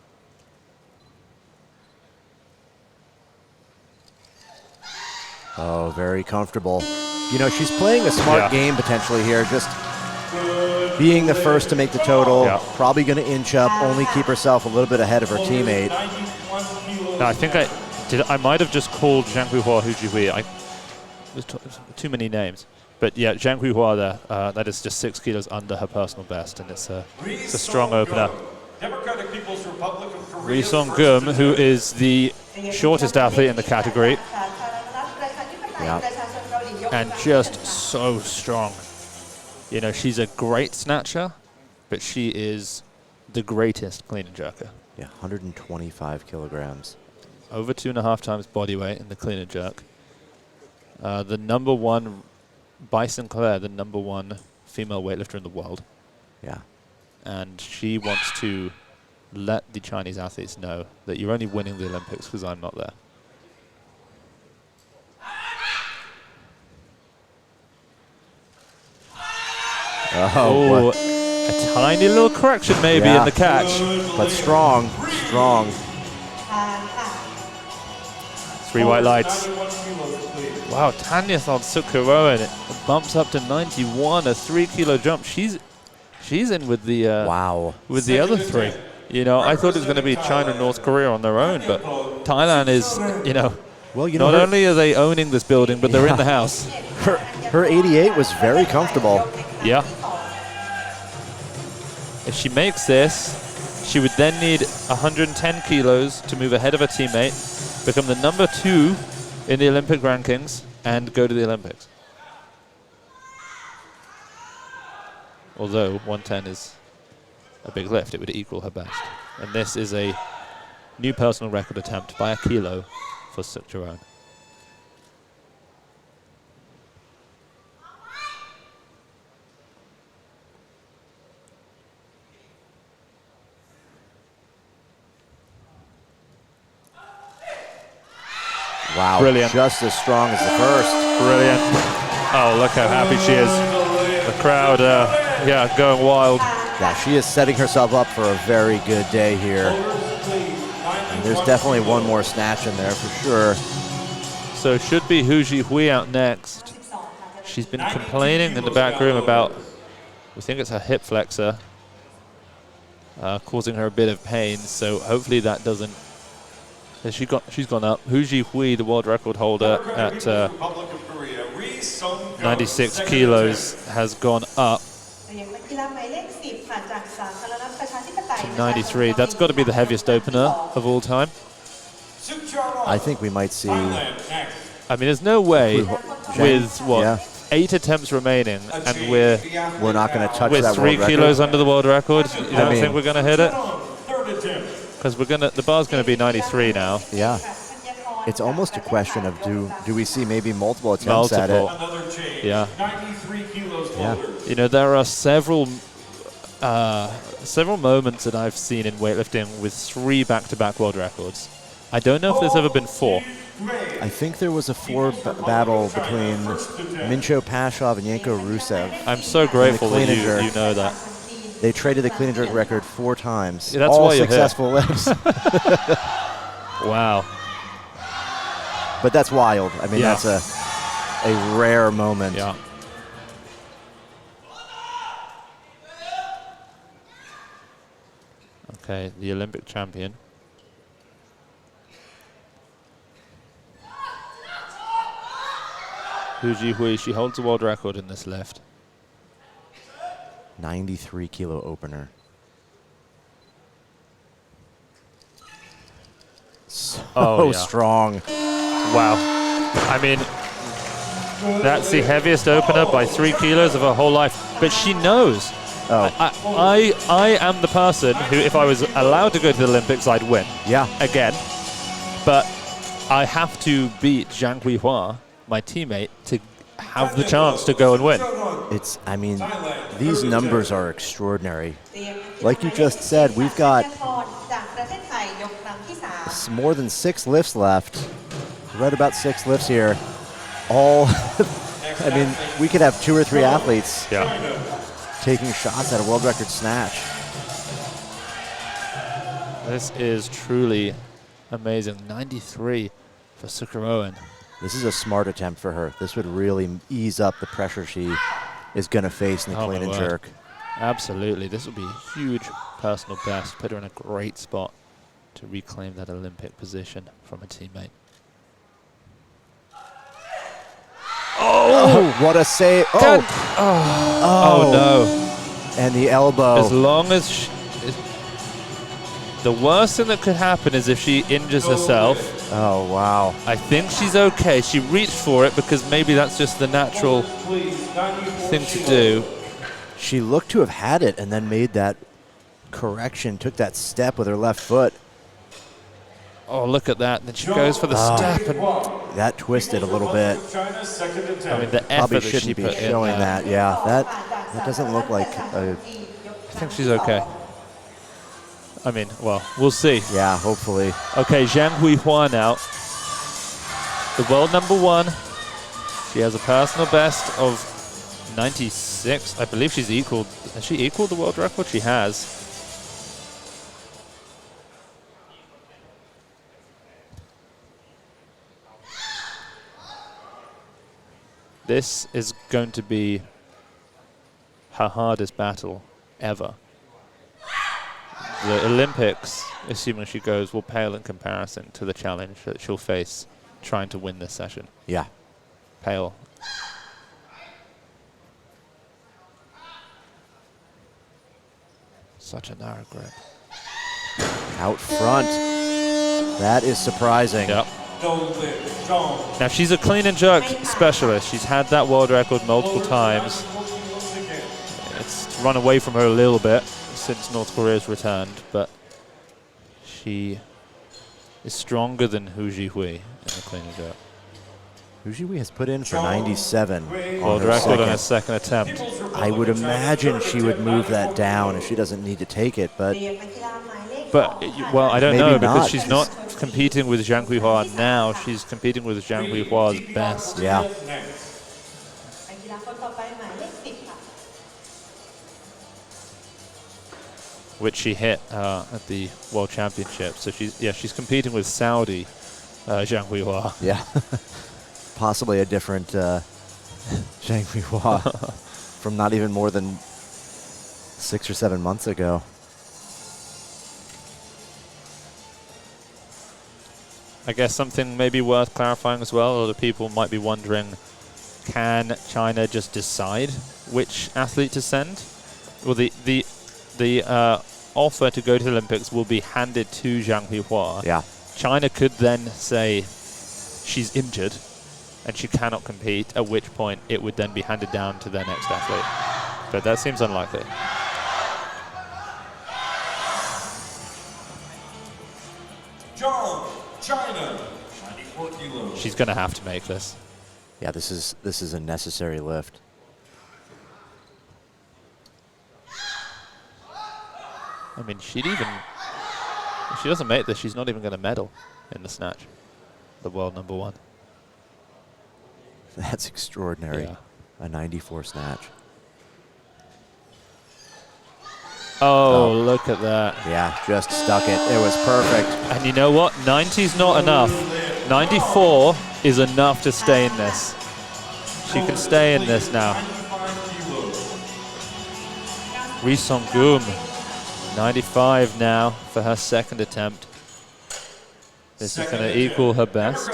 Oh, very comfortable. You know, she's playing a smart game potentially here, just being the first to make the total, probably going to inch up, only keep herself a little bit ahead of her teammate. No, I think I might have just called Jiang Huihua Hou Zhihui. There's too many names. But yeah, Jiang Huihua there, that is just 6 kilos under her personal best, and it's a strong opener. Ri Song-gum, who is the shortest athlete in the category, and just so strong. You know, she's a great snatcher, but she is the greatest clean and jerker. Yeah, 125 kilograms. Over 2.5 times body weight in the clean and jerk. The number one, by Sinclair, the number one female weightlifter in the world. Yeah. And she wants to let the Chinese athletes know that you're only winning the Olympics because I'm not there. Oh, a tiny little correction maybe in the catch. But strong, strong. 3 white lights. Wow, Tanya's on Sukharoen. It bumps up to 91, a 3 kilo jump. She's in with the with the other 3. You know, I thought it was going to be China and North Korea on their own, but Thailand is, you know, not only are they owning this building, but they're in the house. Her 88 was very comfortable. Yeah. If she makes this, she would then need 110 kilos to move ahead of her teammate, become the number 2 in the Olympic rankings, and go to the Olympics. Although 110 is a big lift, it would equal her best. And this is a new personal record attempt by a kilo for Sukharoen. Wow, brilliant. Just as strong as the first. Brilliant. Oh, look how happy she is. The crowd, yeah, going wild. Yeah, she is setting herself up for a very good day here. And there's definitely one more snatch in there for sure. So it should be Hou Zhihui out next. She's been complaining in the back room about, we think it's her hip flexor, causing her a bit of pain. So hopefully that doesn't. She's gone up. Hou Zhihui, the world record holder at 96 kilos, has gone up to 93. That's got to be the heaviest opener of all time. I think we might see. I mean, there's no way with what 8 attempts remaining, and we're not going to touch with that 3 world kilos record. under the world record. You don't think we're going to hit it? Because the bar's going to be 93 now. Yeah. It's almost a question of do we see maybe multiple attempts at it? Yeah. 93 kilos Yeah. You know, there are several moments that I've seen in weightlifting with 3 back-to-back world records. I don't know if there's ever been 4. I think there was a 4 battle between Mincho Pashov and Yanko Rusev. I'm so grateful that you know that. They traded the clean and jerk record 4 times. Yeah, that's all why you're successful lifts. Wow. But that's wild. I mean, that's a rare moment. Yeah. Okay, the Olympic champion. Hou Zhihui, she holds the world record in this lift. 93 kilo opener. So strong. Wow. I mean, that's the heaviest opener by 3 kilos of her whole life. But she knows. I am the person who, if I was allowed to go to the Olympics, I'd win. Yeah. Again. But I have to beat Jiang Huihua, my teammate, to have the chance to go and win. I mean, these numbers are extraordinary. Like you just said, we've got more than 6 lifts left. Right about 6 lifts here. All, I mean, we could have 2 or 3 athletes taking shots at a world record snatch. This is truly amazing. 93 for Sukharoen. This is a smart attempt for her. This would really ease up the pressure she is going to face in the clean and jerk. Absolutely. This will be a huge personal best. Put her in a great spot to reclaim that Olympic position from a teammate. Oh, what a save. Oh, no. And the elbow. As long as the worst thing that could happen is if she injures herself. Oh, wow. I think she's okay. She reached for it because maybe that's just the natural thing to do. She looked to have had it and then made that correction, took that step with her left foot. Oh, look at that. And then she goes for the step. And that twisted a little bit. I mean, the effort Probably that she shouldn't be put in showing there. that. Yeah, that doesn't look like a... I think she's okay. I mean, well, we'll see. Yeah, hopefully. Okay, Jiang Huihua now. The world #1. She has a personal best of 96. I believe she's equaled. Has she equaled the world record? She has. This is going to be her hardest battle ever. The Olympics, assuming she goes, will pale in comparison to the challenge that she'll face trying to win this session. Yeah. Pale. Such a narrow grip. Out front. That is surprising. Yep. Now she's a clean and jerk specialist. She's had that world record multiple times. It's run away from her a little bit since North Korea's returned, but she is stronger than Hou Zhihui in the clean and jerk. Hou Zhihui has put in for 97 World record on her second attempt. I would imagine she would move that down if she doesn't need to take it, but well, I don't maybe know because not. she's not competing with Jiang Huihua now. She's competing with Jiang Huihua's best. Yeah. Which she hit at the World Championship. So she's competing with Saudi Jiang Huihua. Yeah. Possibly a different Jiang Huihua from not even more than 6 or 7 months ago. I guess something maybe worth clarifying as well. A lot of people might be wondering, can China just decide which athlete to send? Well, the offer to go to the Olympics will be handed to Jiang Huihua. Yeah. China could then say she's injured and she cannot compete, at which point it would then be handed down to their next athlete. But that seems unlikely. China, 94 kilos. She's going to have to make this. Yeah, this is a necessary lift. I mean, she'd even, if she doesn't make this, she's not even going to medal in the snatch, the world #1. That's extraordinary. Yeah. A 94 snatch. Oh, look at that. Yeah, just stuck it. It was perfect. And you know what? 90's not enough. 94 is enough to stay in this. She can stay in this now. Ri Song-gum, 95 now for her second attempt. This is going to equal her best.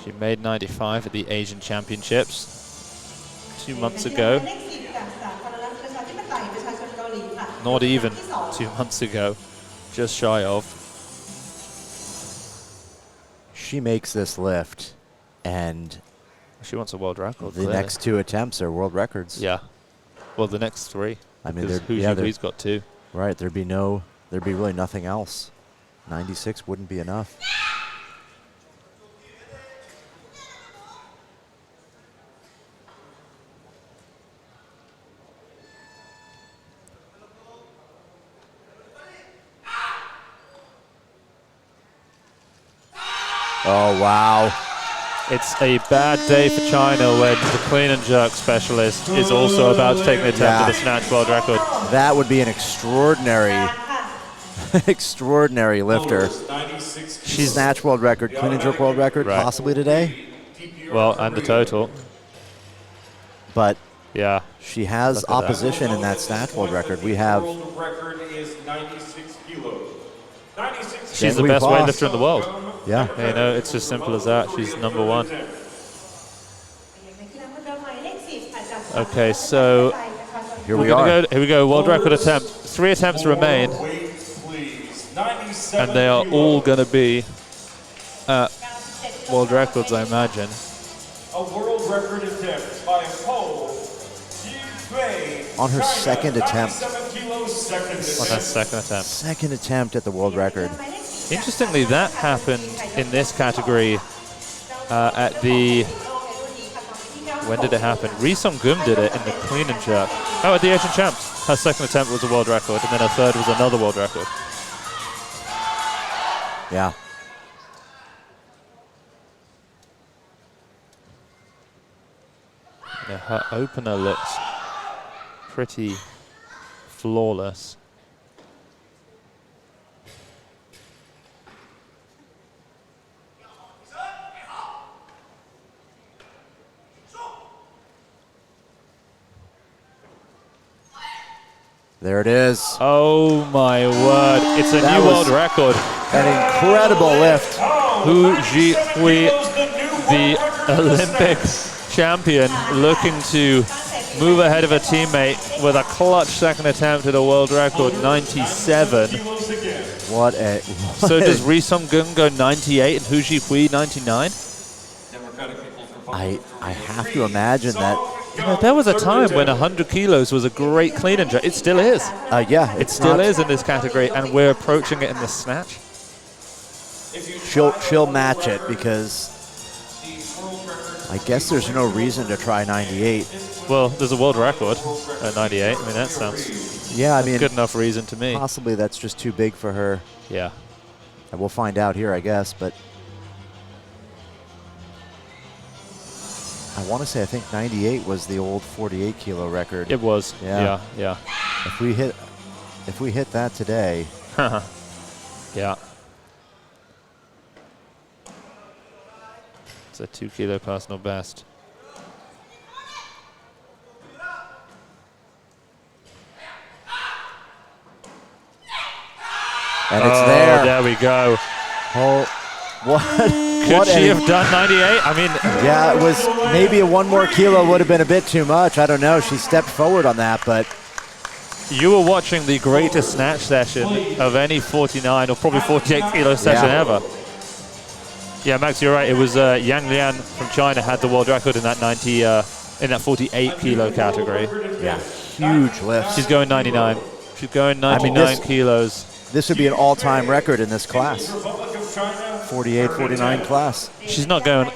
She made 95 at the Asian Championships 2 months ago. Not even 2 months ago, just shy of. She makes this lift, and she wants a world record. The next 2 attempts are world records. Yeah. Well, the next 3. I mean, Hou Zhihui's got 2. Right. There'd be really nothing else. 96 wouldn't be enough. Oh, wow. It's a bad day for China when the clean and jerk specialist is also about to take an attempt at the snatch world record. That would be an extraordinary extraordinary lifter. She's Snatch world record, clean and jerk world record, Right. possibly today. Well, and the total. But Yeah. she has Look at that. opposition in that snatch world record. We have world record is 96 kilos. 96 She's the Jiang best Huihua. weightlifter in the world. yeah. You know, it's as simple as that. She's number one. Okay, so Here we're we gonna are. go. Here we go. World record attempt. 3 attempts remain, weight, please. 97 and they are all kilos. going to be world records, I imagine. A world record attempt by Hou Zhihui. On her China, second attempt. 97 kilos, second On that attempt. second attempt. Second attempt at the world record. Interestingly, that happened in this category at the. When did it happen? Ri Song-gun did it in the clean and jerk. Oh, at the Asian Champs. Her second attempt was a world record, and then her third was another world record. Yeah. Yeah, her opener looks pretty flawless. There it is. Oh my word, it's a That new world was- record. An incredible lift. Hou Zhihui, the Olympic champion, looking to move ahead of her teammate with a clutch second attempt at a world record, 97. What a. So does Ri Song-gun go 98 and Hou Zhihui 99? I have to imagine that. You know, there was a time when 100 kilos was a great clean and jerk. It still is. Yeah, It still is in this category, and we're approaching it in the snatch. She'll match it because I guess there's no reason to try 98. Well, there's a world record at 98. I mean, that sounds Yeah, I mean, good enough reason to me. possibly that's just too big for her. Yeah. And we'll find out here, I guess. But I want to say I think 98 was the old 48 kilo record. It was. Yeah. Yeah. If we hit that today, Yeah. Yeah. It's a 2 kilo personal best. and it's Oh, there. there we go. Oh, what? Could what she an- have done 98? I mean, Yeah, it was maybe a 1 more kilo would have been a bit too much. I don't know. She stepped forward on that, but you were watching the greatest snatch session of any 49 or probably 48 kilo session Yeah. ever. Yeah, Max, you're right. It was Yang Lian from China had the world record in that 90, in that 48 kilo category. yeah, huge lift. She's going 99. She's going 99 kilos. This would be an all-time record in this class. 48, 49 class. She's not going.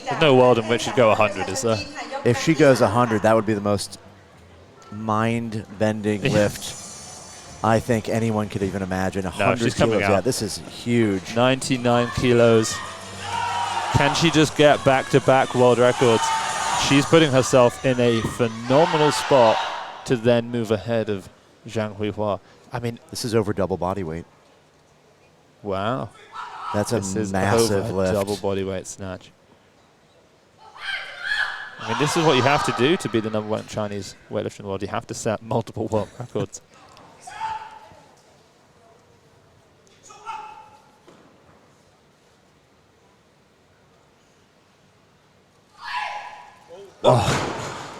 There's no world in which she'd go 100, is there? If she goes 100, that would be the most mind-bending lift I think anyone could even imagine. 100 she's coming kilos. out. Yeah, this is huge. 99 kilos. Can she just get back-to-back world records? She's putting herself in a phenomenal spot to then move ahead of Jiang Huihua. I mean, This is over double body weight. wow. That's a This is massive over lift. double bodyweight snatch. I mean, this is what you have to do to be the #1 Chinese weightlifter in the world. You have to set multiple world records.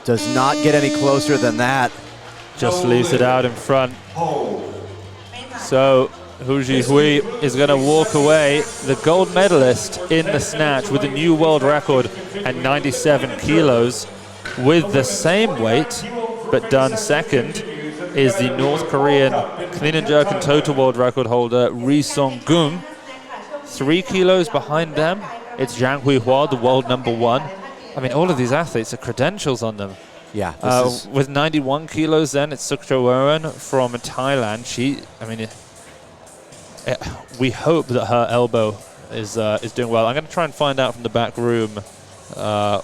Does not get any closer than that. Just leaves it out in front. So Hou Zhihui is going to walk away the gold medalist in the snatch with a new world record at 97 kilos. With the same weight, but done second, is the North Korean clean and jerk and total world record holder Ri Song-gun. 3 kilos behind them, it's Jiang Huihua, the world #1. I mean, all of these athletes are credentials on them. Yeah, this is With 91 kilos then, it's Sukcharoen from Thailand. We hope that her elbow is doing well. I'm going to try and find out from the back room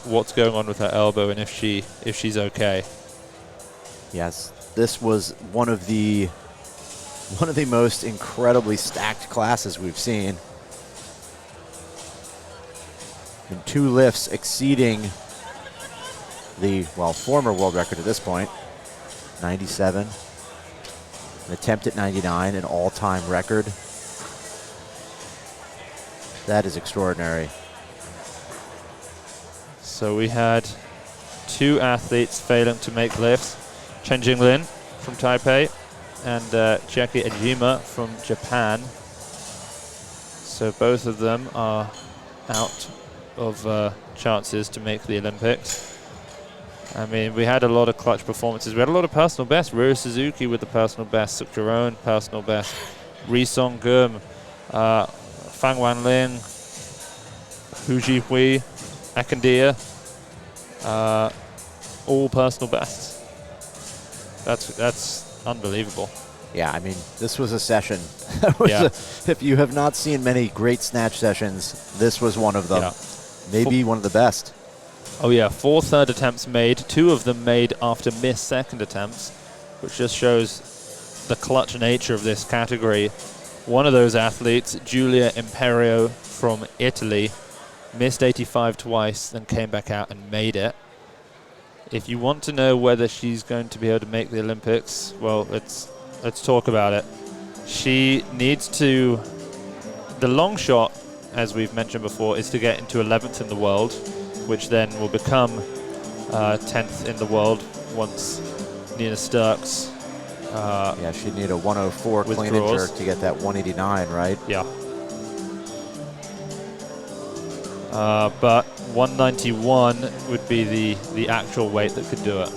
what's going on with her elbow and if she's okay. yes. This was one of the one of the most incredibly stacked classes we've seen. And 2 lifts exceeding the, well, former world record at this point, 97. An attempt at 99, an all-time record. That is extraordinary. So we had 2 athletes failing to make lifts. Chen Lin from Taipei and Giulia Imperio from Japan. So both of them are out of chances to make the Olympics. I mean, we had a lot of clutch performances. We had a lot of personal best. Ryo Suzuki with the personal best. Suk-Jaron, personal best. Ri Song-gum, Fang Wanling, Hou Zhihui, Akandia, all personal bests. That's unbelievable. Yeah, I mean, this was a session. If you have not seen many great snatch sessions, this was one of them. Yeah. Maybe one of the best. Oh yeah, 4 third attempts made, 2 of them made after missed second attempts, which just shows the clutch nature of this category. One of those athletes, Giulia Imperio from Italy, missed 85 twice, then came back out and made it. If you want to know whether she's going to be able to make the Olympics, well, let's talk about it. She needs to, the long shot, as we've mentioned before, is to get into 11th in the world, which then will become 10th in the world once Nina Sturks. Yeah, she'd need a 104 clean and jerk to get that 189, right? Yeah. But 191 would be the actual weight that could do it.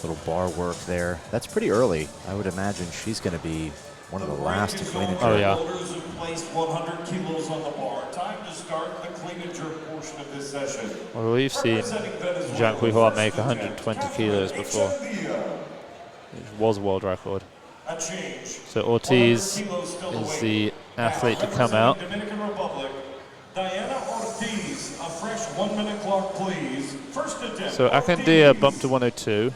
Little bar work there. That's pretty early. I would imagine she's going to be one of the last to clean and jerk. Oh, yeah. Holders who placed 100 kilos on the bar. Time to start the clean and jerk portion of this session. Well, we've seen Jiang Huihua make 120 kilos before. It was a world record. So Ortiz is the athlete to come out. Diana Ortiz, a fresh 1 minute clock, please. First attempt. So Akandia bumped to 102.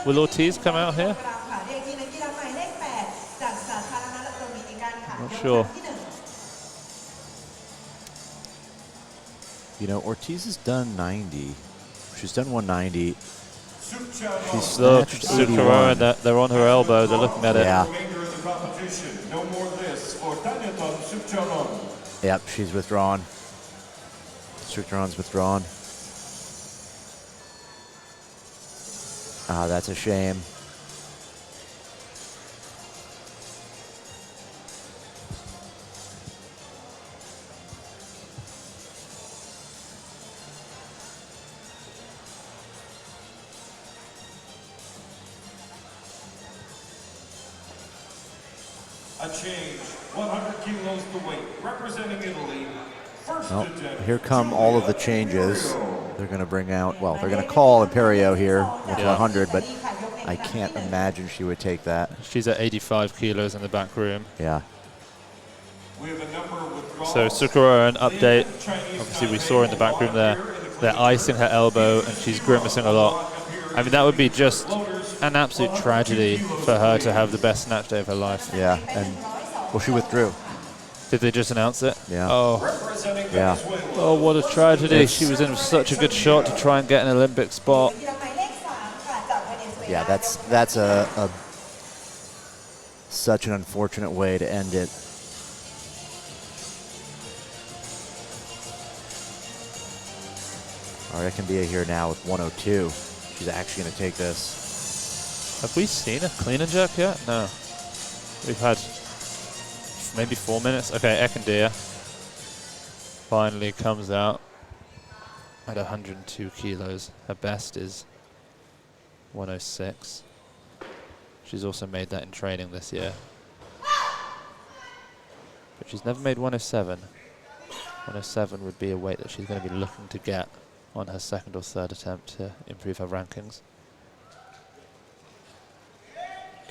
Will Ortiz come out here? Not sure. You know, Ortiz has done 90. She's done 190. She's snatched 81. They're on her elbow. They're looking at it. Yeah. No more this for Suk-Jaron. Yep, she's withdrawn. Suk-Jaron's withdrawn. Ah, that's a shame. A change, 100 kilos to weight, representing Italy. Well, here come all of the changes. They're going to bring out, well, they're going to call Imperio here with 100, but I can't imagine she would take that. She's at 85 kilos in the back room. Yeah. So Suk-Jaron, an update. Obviously, we saw in the back room there, they're icing her elbow, and she's grimacing a lot. I mean, that would be just an absolute tragedy for her to have the best snatch day of her life. Yeah, and, well, she withdrew. Did they just announce it? Yeah. Oh. Yeah. Oh, what a tragedy. She was in such a good shot to try and get an Olympic spot. Yeah, that's such an unfortunate way to end it. All right, Akandia here now with 102. She's actually going to take this. Have we seen a clean and jerk yet? No. We've had maybe 4 minutes. Okay, Akandia finally comes out at 102 kilos. Her best is 106. She's also made that in training this year. But she's never made 107. 107 would be a weight that she's going to be looking to get on her second or third attempt to improve her rankings.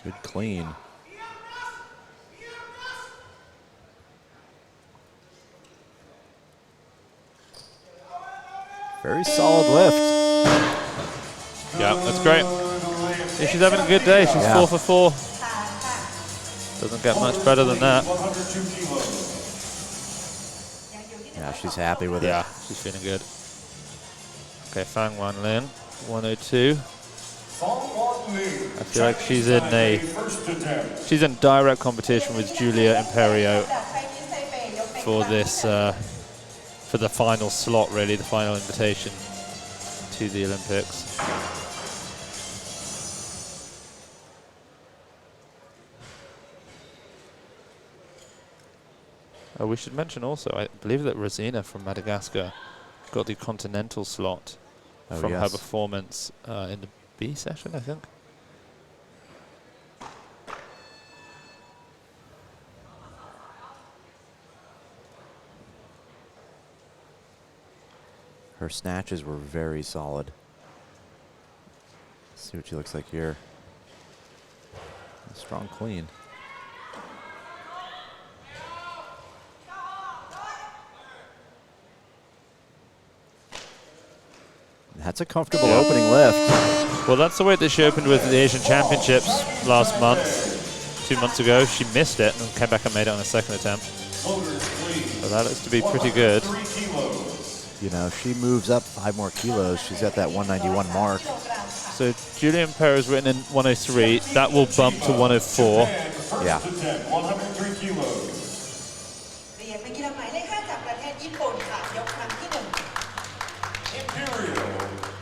Good clean. Very solid lift. Yeah, that's great. If she's having a good day, she's 4 for 4. Doesn't get much better than that. Yeah, she's happy with it. Yeah, she's feeling good. Okay, Fang Wanlin, 102. I feel like she's in direct competition with Giulia Imperio for this, for the final slot, really, the final invitation to the Olympics. We should mention also, I believe that Rosina from Madagascar got the continental slot from her performance in the B session, I think. Her snatches were very solid. Let's see what she looks like here. A strong clean. That's a comfortable opening lift. Well, that's the weight that she opened with the Asian Championships last month, 2 months ago. She missed it and came back and made it on a second attempt. So that looks to be pretty good. You know, she moves up 5 more kilos. She's at that 191 mark. So Giulia Imperio is written in 103. That will bump to 104. Yeah. 103 kilos.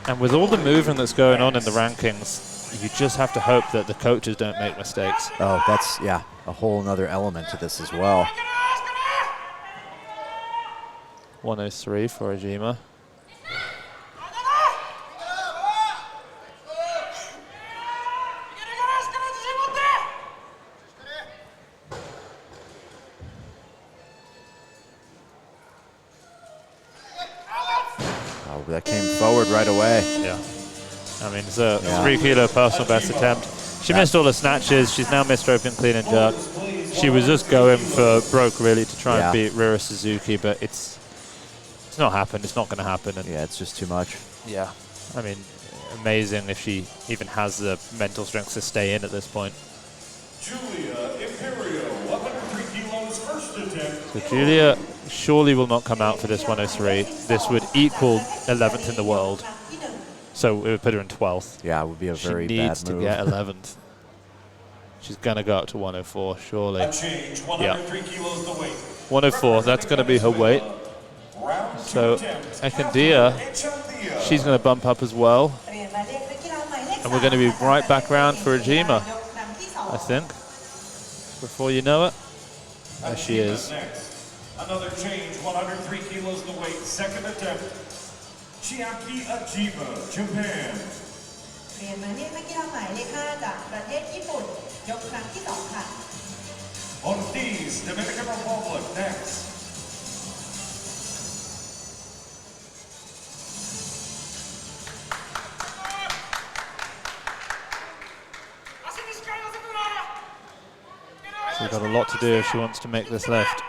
And with all the movement that's going on in the rankings, you just have to hope that the coaches don't make mistakes. Oh, that's, yeah, a whole nother element to this as well. 103 for Ojima. Oh, that came forward right away. Yeah. I mean, it's a 3 kilo personal best attempt. She missed all the snatches. She's now missed open clean and jerk. She was just going for broke, really, to try and beat Rira Suzuki, but it's not happened. It's not going to happen. And yeah, it's just too much. Yeah. I mean, amazing if she even has the mental strength to stay in at this point. Giulia Imperio, 103 kilos, first attempt. So Giulia surely will not come out for this 103. This would equal 11th in the world. So it would put her in 12th. Yeah, it would be a very bad move. She needs to get 11th. She's going to go up to 104, surely. A change, 103 kilos the weight. 104, that's going to be her weight. So Ekandia, she's going to bump up as well. And we're going to be right back around for Ojima, I think. Before you know it. There she is. Another change, 103 kilos the weight, second attempt. Chiaki Ojima, Japan. Ortiz, Dominican Republic, next. She's got a lot to do if she wants to make this lift.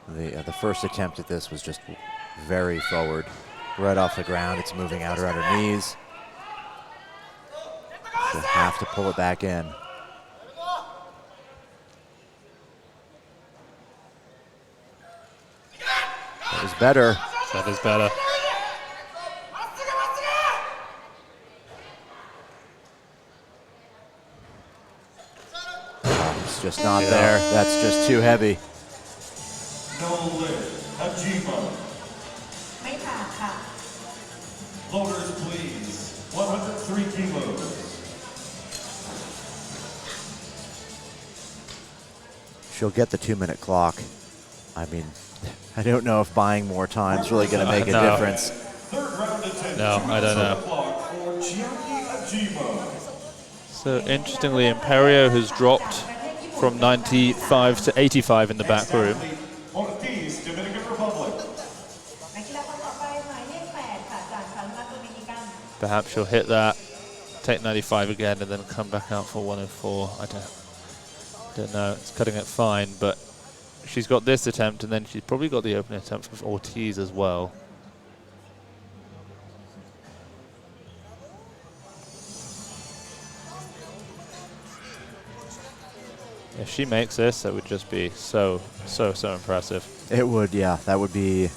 The first attempt at this was just very forward. Right off the ground, it's moving out around her knees. She'll have to pull it back in. That was better. That is better. Oh, it's just not there. That's just too heavy. No lift, Ojima. Loaders, please. 103 kilos. She'll get the 2-minute clock. I mean, I don't know if buying more time is really going to make a difference. Third round attempt. No, I don't know. So interestingly, Imperio has dropped from 95 to 85 in the back room. Ortiz, Dominican Republic. Perhaps she'll hit that, take 95 again, and then come back out for 104. I don't know. It's cutting it fine, but she's got this attempt, and then she's probably got the opening attempt with Ortiz as well. If she makes this, that would just be so impressive. It would, yeah. That would be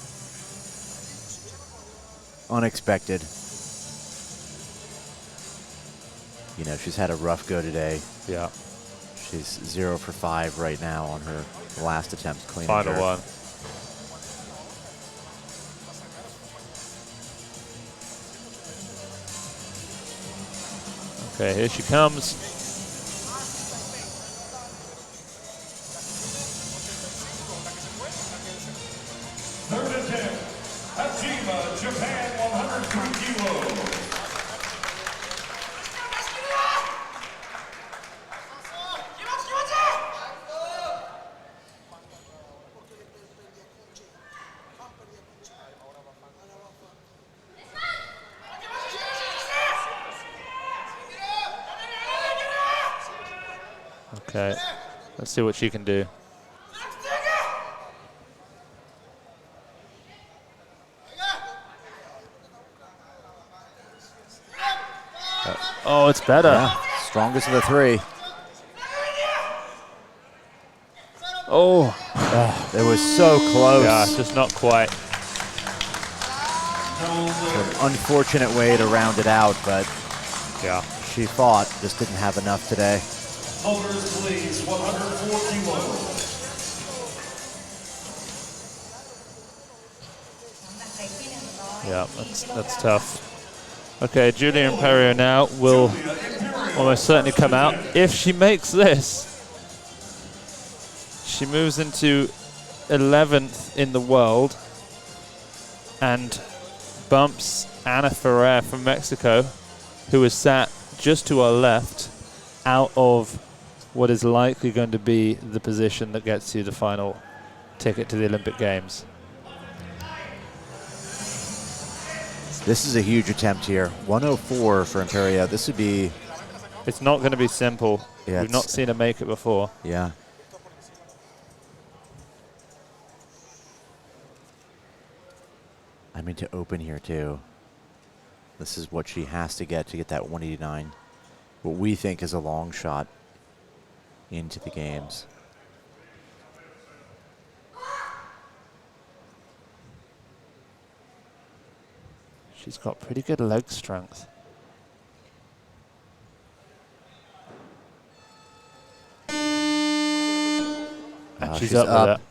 unexpected. You know, she's had a rough go today. Yeah. She's 0 for 5 right now on her last attempt clean. Final one. Okay, here she comes. Third attempt, Hajima, Japan, 103 kilos. Okay, let's see what she can do. Oh, it's better. Yeah, strongest of the three. Oh. It was so close. Yeah, just not quite. An unfortunate way to round it out, but yeah, she fought, just didn't have enough today. Holders, please, 104 kilos. Yeah, that's tough. Okay, Giulia Imperio now will almost certainly come out. If she makes this, she moves into 11th in the world and bumps Ana Ferrer from Mexico, who is sat just to our left, out of what is likely going to be the position that gets you the final ticket to the Olympic Games. This is a huge attempt here. 104 for Imperio. This would be... It's not going to be simple. Yeah, we've not seen her make it before. Yeah. I mean, to open here, too. This is what she has to get that 189. What we think is a long shot into the games. She's got pretty good leg strength. And she's up with it.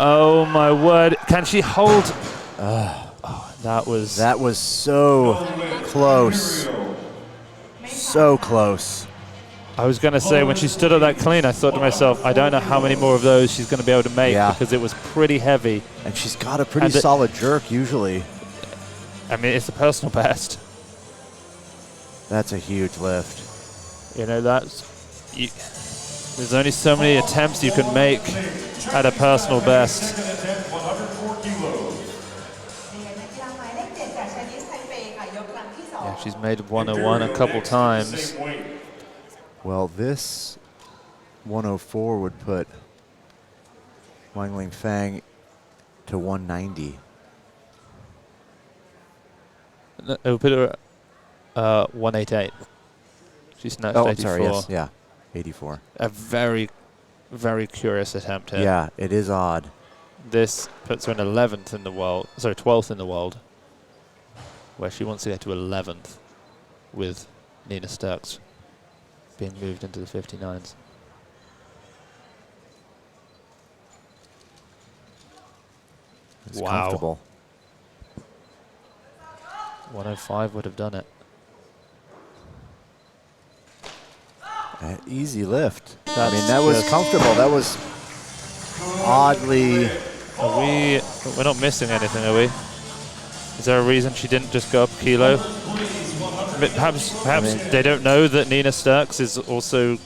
Oh my word. Can she hold? Oh, that was so close. So close. I was going to say, when she stood at that clean, I thought to myself, I don't know how many more of those she's going to be able to make, because it was pretty heavy. And she's got a pretty solid jerk usually. I mean, it's the personal best. That's a huge lift. You know, there's only so many attempts you can make at a personal best. Yeah, she's made 101 a couple times. Well, this 104 would put Wang Ling Fang to 190. No, it would put her 188. She's snatched 84. Sorry, yes, yeah, 84. A very, very curious attempt here. Yeah, it is odd. This puts her in 11th in the world, sorry, 12th in the world, where she wants to get to 11th with Nina Sturks being moved into the 59s. It's comfortable. 105 would have done it. Easy lift. I mean, that was comfortable. That was oddly... We're not missing anything, are we? Is there a reason she didn't just go up a kilo? Perhaps they don't know that Nina Sturks is also...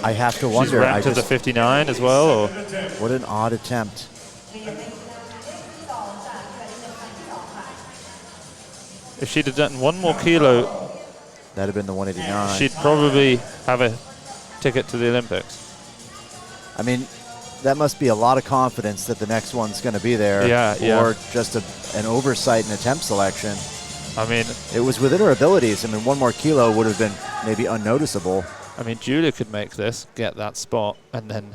I have to wonder. She's ranked as a 59 as well? Or? What an odd attempt. If she'd have done 1 more kilo, that'd have been the 189. she'd probably have a ticket to the Olympics. I mean, that must be a lot of confidence that the next one's going to be there. Yeah, or just an oversight in attempt selection. I mean, it was within her abilities. I mean, 1 more kilo would have been maybe unnoticeable. I mean, Giulia could make this, get that spot, and then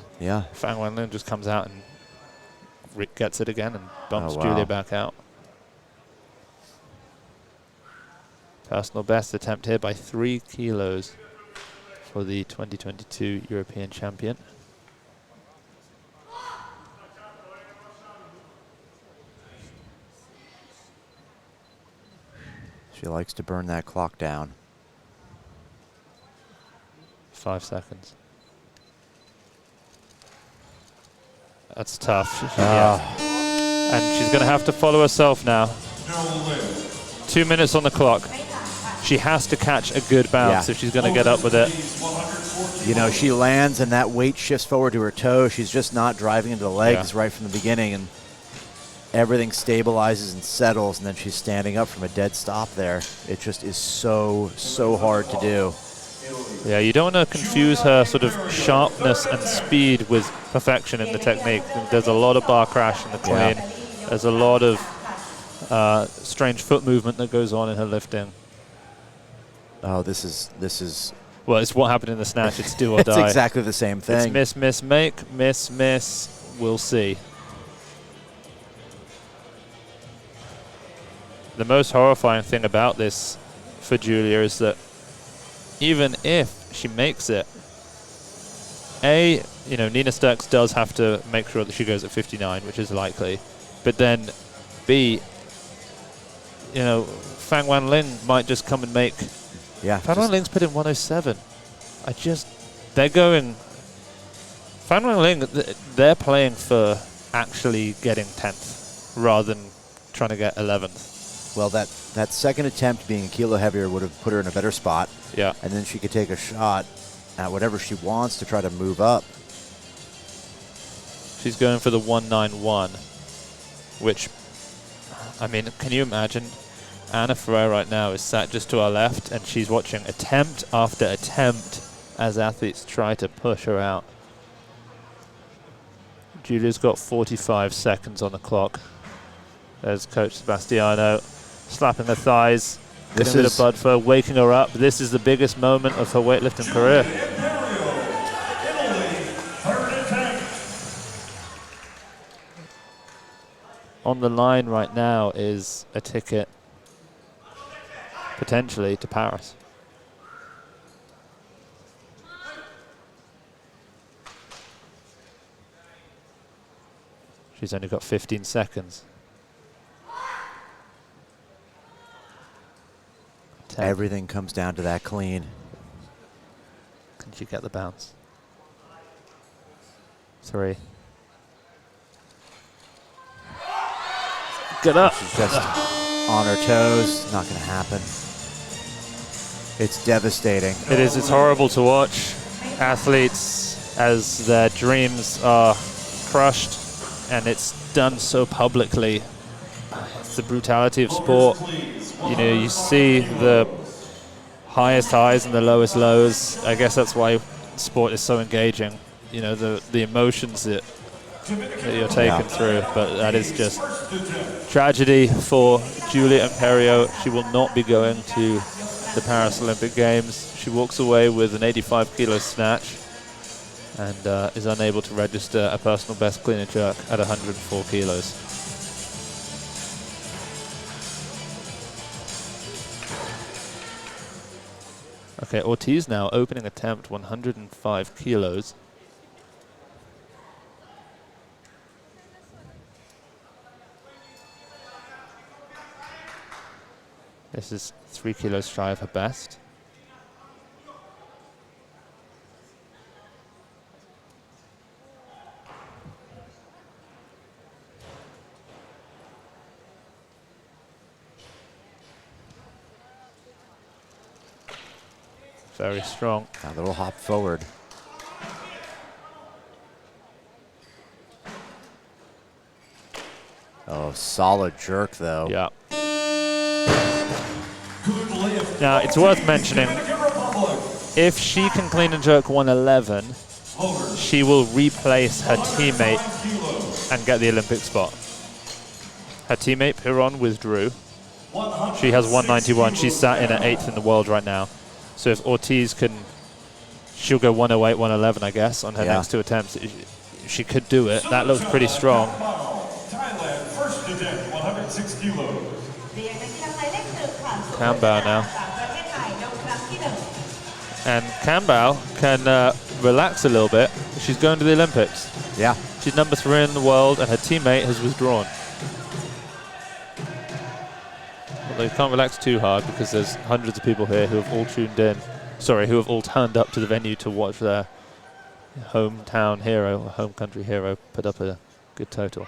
Fang Wenlin just comes out and gets it again and bumps Giulia back out. Personal best attempt here by 3 kilos for the 2022 European champion. She likes to burn that clock down. 5 seconds. That's tough. And she's going to have to follow herself now. 2 minutes on the clock. She has to catch a good bounce if she's going to get up with it. You know, she lands and that weight shifts forward to her toe. She's just not driving into the legs right from the beginning, and everything stabilizes and settles, and then she's standing up from a dead stop there. It just is so, so hard to do. Yeah, you don't want to confuse her sort of sharpness and speed with perfection in the technique. There's a lot of bar crash in the clean. There's a lot of strange foot movement that goes on in her lifting. Oh, this is. Well, it's what happened in the snatch. It's do or die. It's exactly the same thing. It's miss, miss, make, miss, miss. We'll see. The most horrifying thing about this for Giulia is that even if she makes it, Nina Sturks does have to make sure that she goes at 59, which is likely. But then, B, Fang Wenling might just come and make. Yeah. Fang Wenling's put in 107. They're going. Fang Wenling, they're playing for actually getting 10th rather than trying to get 11th. Well, that second attempt being a kilo heavier would have put her in a better spot. Yeah. And then she could take a shot at whatever she wants to try to move up. She's going for the 191, which, I mean, can you imagine? Anna Ferrer right now is sat just to our left, and she's watching attempt after attempt as athletes try to push her out. Giulia's got 45 seconds on the clock. There's Coach Sebastiano slapping her thighs, getting a bit of blood flow, waking her up. This is the biggest moment of her weightlifting career. On the line right now is a ticket potentially to Paris. She's only got 15 seconds. Everything comes down to that clean. Can she get the bounce? 3. Get up. She's just on her toes. Not going to happen. It's devastating. It is. It's horrible to watch athletes as their dreams are crushed, and it's done so publicly. It's the brutality of sport. You see the highest highs and the lowest lows. I guess that's why sport is so engaging. The emotions that you're taken through. But that is just tragedy for Giulia Imperio. She will not be going to the Paris Olympic Games. She walks away with an 85-kilo snatch and is unable to register a personal best clean and jerk at 104 kilos. Okay, Ortiz now opening attempt 105 kilos. This is 3 kilos shy of her best. Very strong. A little hop forward. Oh, solid jerk, though. Yeah. Now, it's worth mentioning, if she can clean and jerk 111, she will replace her teammate and get the Olympic spot. Her teammate, Piron, withdrew. She has 191. She's sat in at 8th in the world right now. So if Ortiz can, she'll go 108, 111, I guess, on her next 2 attempts. She could do it. That looks pretty strong. Thailand, first attempt, 106 kilos. Kambao now. And Kambao can relax a little bit. She's going to the Olympics. Yeah. She's number 3 in the world, and her teammate has withdrawn. Although you can't relax too hard because there's hundreds of people here who have all tuned in. Sorry, who have all turned up to the venue to watch their hometown hero, or home country hero, put up a good total.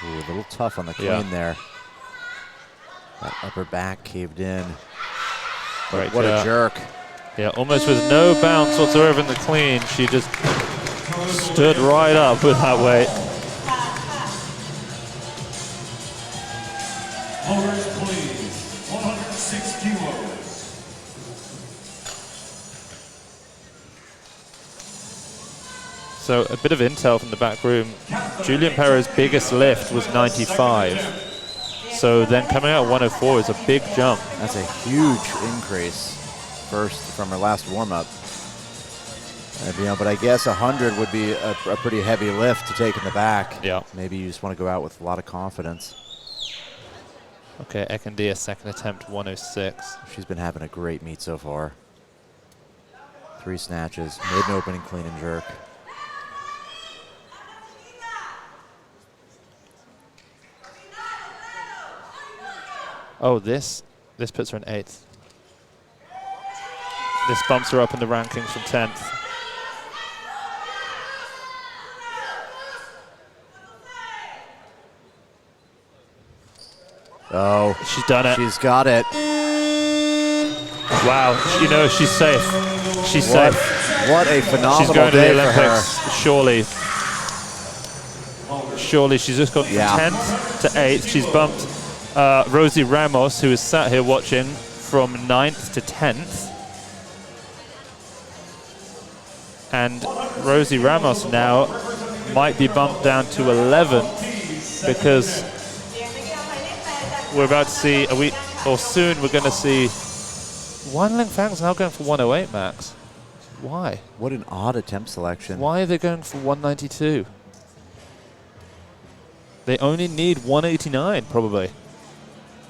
Ooh, a little tough on the clean there. That upper back caved in. But what a jerk. Yeah, almost with no bounce whatsoever in the clean. She just stood right up with that weight. Lowers, please. 106 kilos. So a bit of intel from the back room. Giulia Imperio's biggest lift was 95. So then coming out at 104 is a big jump. That's a huge increase first from her last warm-up. You know, but I guess 100 would be a pretty heavy lift to take in the back. Yeah. Maybe you just want to go out with a lot of confidence. Okay, Ekandia, second attempt, 106. She's been having a great meet so far. 3 snatches, made an opening clean and jerk. Oh, this puts her in 8th. This bumps her up in the rankings from 10th. Oh, she's done it. She's got it. Wow, you know, she's safe. She's safe. What a phenomenal she's going day to the for Olympics, her. surely. Surely, she's just gone from 10th to 8th. She's bumped Rosie Ramos, who is sat here watching, from 9th to 10th. And Rosie Ramos now might be bumped down to 11th because we're about to see, soon we're going to see Wan Ling Fang's now going for 108 max. Why? What an odd attempt selection. Why are they going for 192? They only need 189 probably.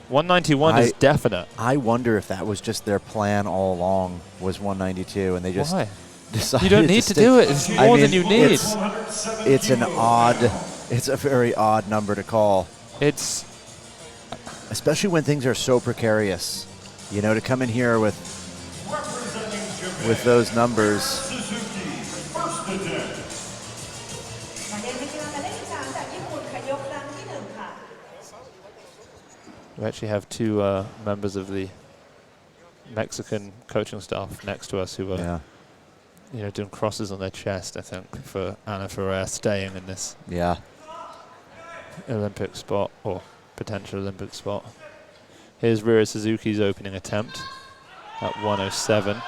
191 is definite. I wonder if that was just their plan all along, was 192, and they just decided you don't need to do it. It's more than you need. It's a very odd number to call. It's especially when things are so precarious. You know, to come in here with those numbers. We actually have 2 members of the Mexican coaching staff next to us who are, you know, doing crosses on their chest, I think, for Ana Ferrer staying in this Olympic spot, or potential Olympic spot. Here's Rira Suzuki's opening attempt at 107.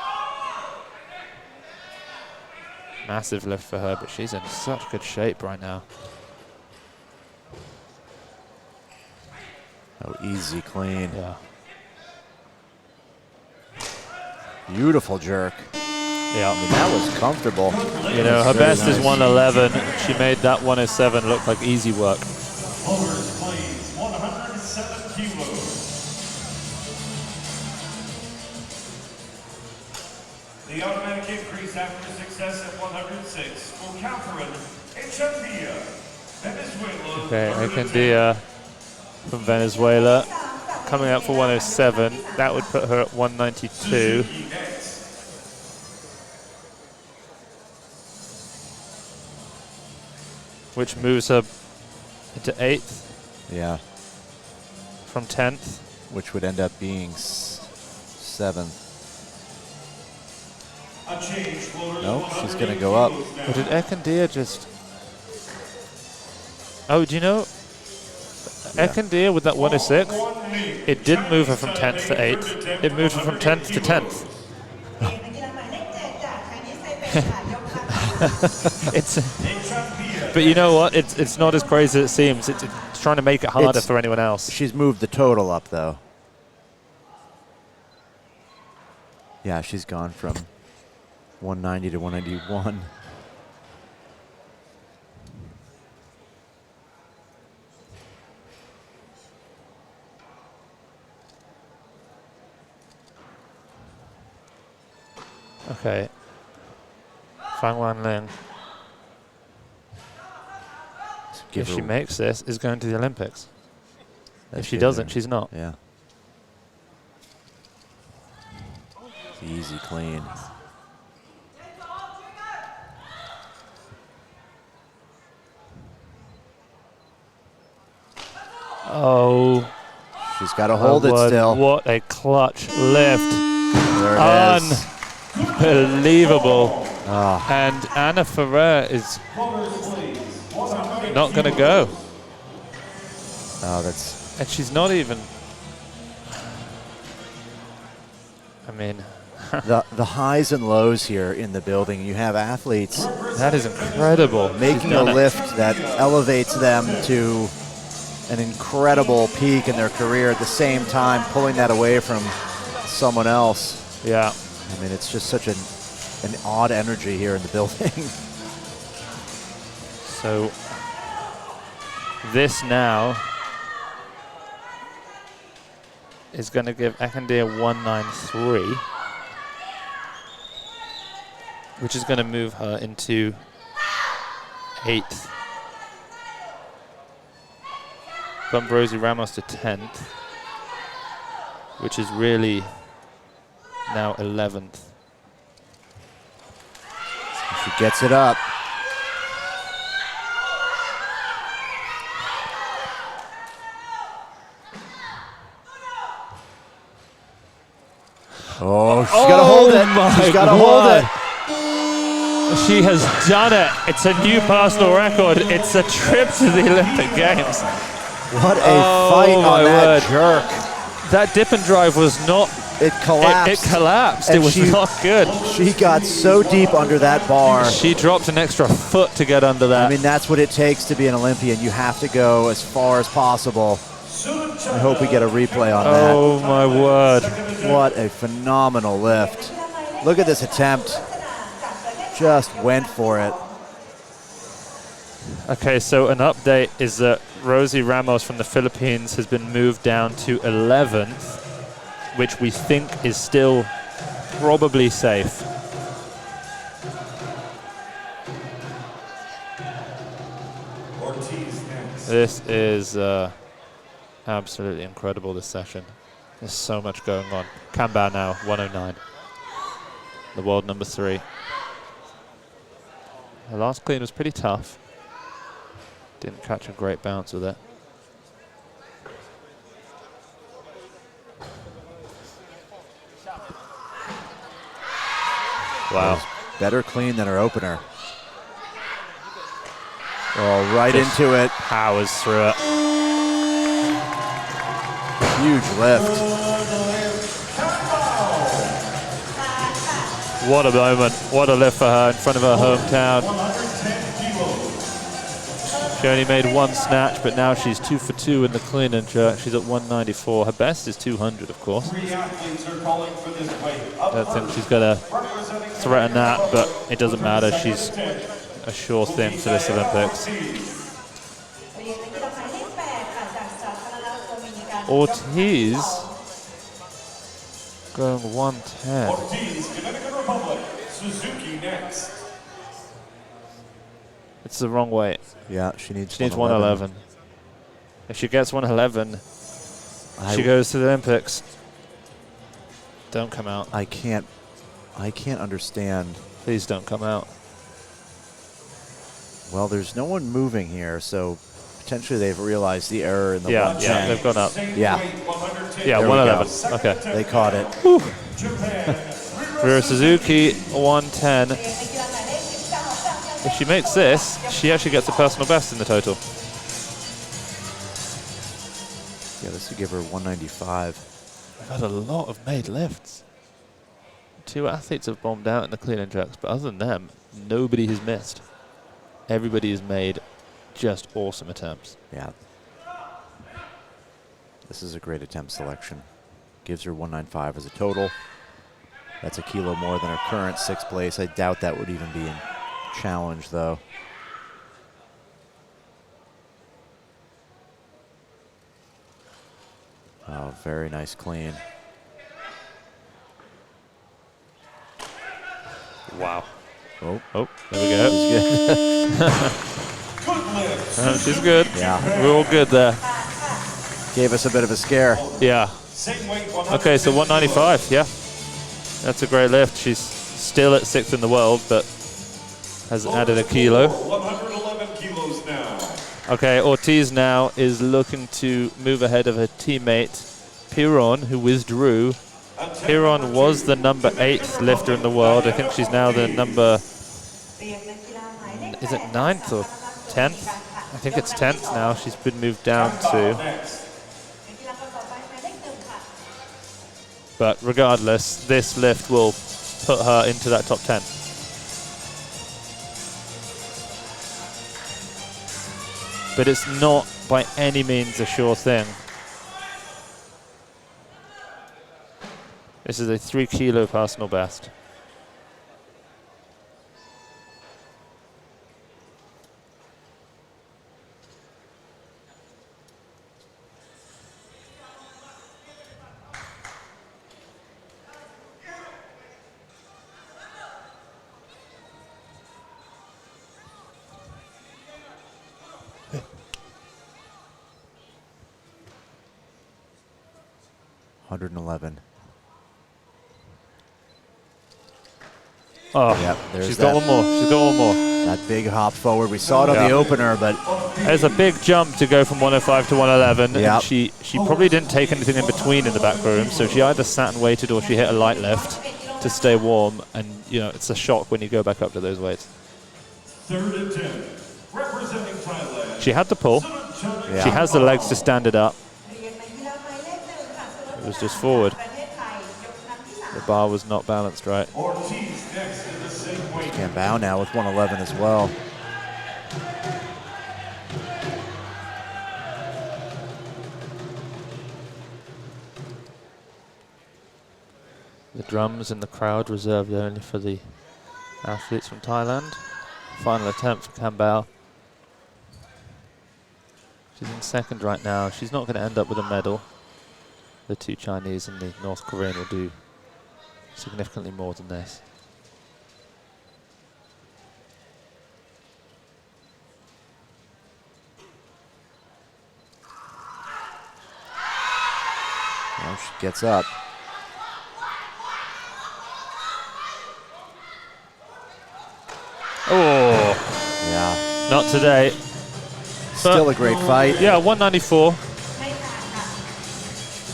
Massive lift for her, but she's in such good shape right now. Oh, easy clean. Yeah. Beautiful jerk. Yeah. I mean, that was comfortable. You know, her best is 111. She made that 107 look like easy work. Lowers, please. 107 kilos. The automatic increase after success at 106 for Catherine Echeandia, Venezuela. Okay, Echeandia from Venezuela coming out for 107. That would put her at 192. Which moves her into 8th. Yeah. From 10th. Which would end up being 7th. No, she's going to go up. Or did Ekandia just... Oh, do you know? Yeah. Ekandia with that 106, it didn't move her from 10th to 8th. It moved her from 10th to 10th. But you know what? It's not as crazy as it seems. It's trying to make it harder for anyone else. She's moved the total up, though. Yeah, she's gone from 190 to 191. Okay. Fang Wanling, if she makes this, is going to the Olympics. If she doesn't, she's not. Yeah. Easy, clean. Oh. She's got to hold it still. What a clutch lift. There it is. Unbelievable. Oh. And Anna Ferrer is not going to go. Oh, that's... And she's not even... I mean... the highs and lows here in the building. You have athletes... That is incredible. Making a lift that elevates them to an incredible peak in their career, at the same time pulling that away from someone else. Yeah. I mean, it's just such an odd energy here in the building. So this now is going to give Ekandia 193, which is going to move her into 8th. Bump Rosie Ramos to 10th, which is really now 11th. She gets it up. Oh, she's got to hold it. She's got to hold it. She has done it. It's a new personal record. It's a trip to the Olympic Games. What a fight on that jerk. That dip and drive was not... It collapsed. It collapsed. It was not good. She got so deep under that bar. She dropped an extra foot to get under that. I mean, that's what it takes to be an Olympian. You have to go as far as possible. I hope we get a replay on that. Oh, my word. What a phenomenal lift. Look at this attempt. Just went for it. Okay, so an update is that Rosie Ramos from the Philippines has been moved down to 11th, which we think is still probably safe. This is absolutely incredible, this session. There's so much going on. Kambao now, 109. The world number 3. The last clean was pretty tough. Didn't catch a great bounce with it. Wow. Better clean than her opener. Oh, right just into it. Powers through it. Huge lift. What a moment. What a lift for her in front of her hometown. She only made 1 snatch, but now she's 2 for 2 in the clean and jerk. She's at 194. Her best is 200, of course. I don't think she's going to threaten that, but it doesn't matter. She's a sure thing for this Olympics. Ortiz going 110. Ortiz, Dominican Republic, Suzuki next. It's the wrong weight. Yeah, she needs 111. If she gets 111, she goes to the Olympics. Don't come out. I can't understand. Please don't come out. Well, there's no one moving here, so potentially they've realized the error in the 110. Yeah, they've gone up. Yeah. Yeah, 111. Okay. They caught it. Rura Suzuki, 110. If she makes this, she actually gets a personal best in the total. Yeah, this would give her 195. We've had a lot of made lifts. 2 athletes have bombed out in the clean and jerks, but other than them, nobody has missed. Everybody has made just awesome attempts. Yeah. This is a great attempt selection. Gives her 195 as a total. That's a kilo more than her current 6th place. I doubt that would even be in challenge, though. Oh, very nice clean. Wow. Oh, there we go. She's good. She's good. Yeah. We're all good there. Gave us a bit of a scare. Yeah. Okay, so 195, yeah. That's a great lift. She's still at 6th in the world, but has added a kilo. 111 kilos now. Okay, Ortiz now is looking to move ahead of her teammate, Piron, who withdrew. Piron was the number 8th lifter in the world. I think she's now the number, is it 9th or 10th? I think it's 10th now. She's been moved down to. But regardless, this lift will put her into that top 10. But it's not by any means a sure thing. This is a 3 kilo personal best. $111. Oh, yep, she's got one more. She's got one more. That big hop forward. We saw it on the opener, but there's a big jump to go from 105 to 111. Yep. And she probably didn't take anything in between in the back room, so she either sat and waited or she hit a light lift to stay warm. And you know, it's a shock when you go back up to those weights. Third attempt, representing Thailand. She had to pull. Yeah. She has the legs to stand it up. It was just forward. The bar was not balanced right. She can bow now with 111 as well. The drums in the crowd reserved only for the athletes from Thailand. Final attempt for Kambao. She's in 2nd right now. She's not going to end up with a medal. The 2 Chinese and the North Korean will do significantly more than this. Well, she gets up. Oh, yeah. Not today. Still a great fight. Yeah, 194.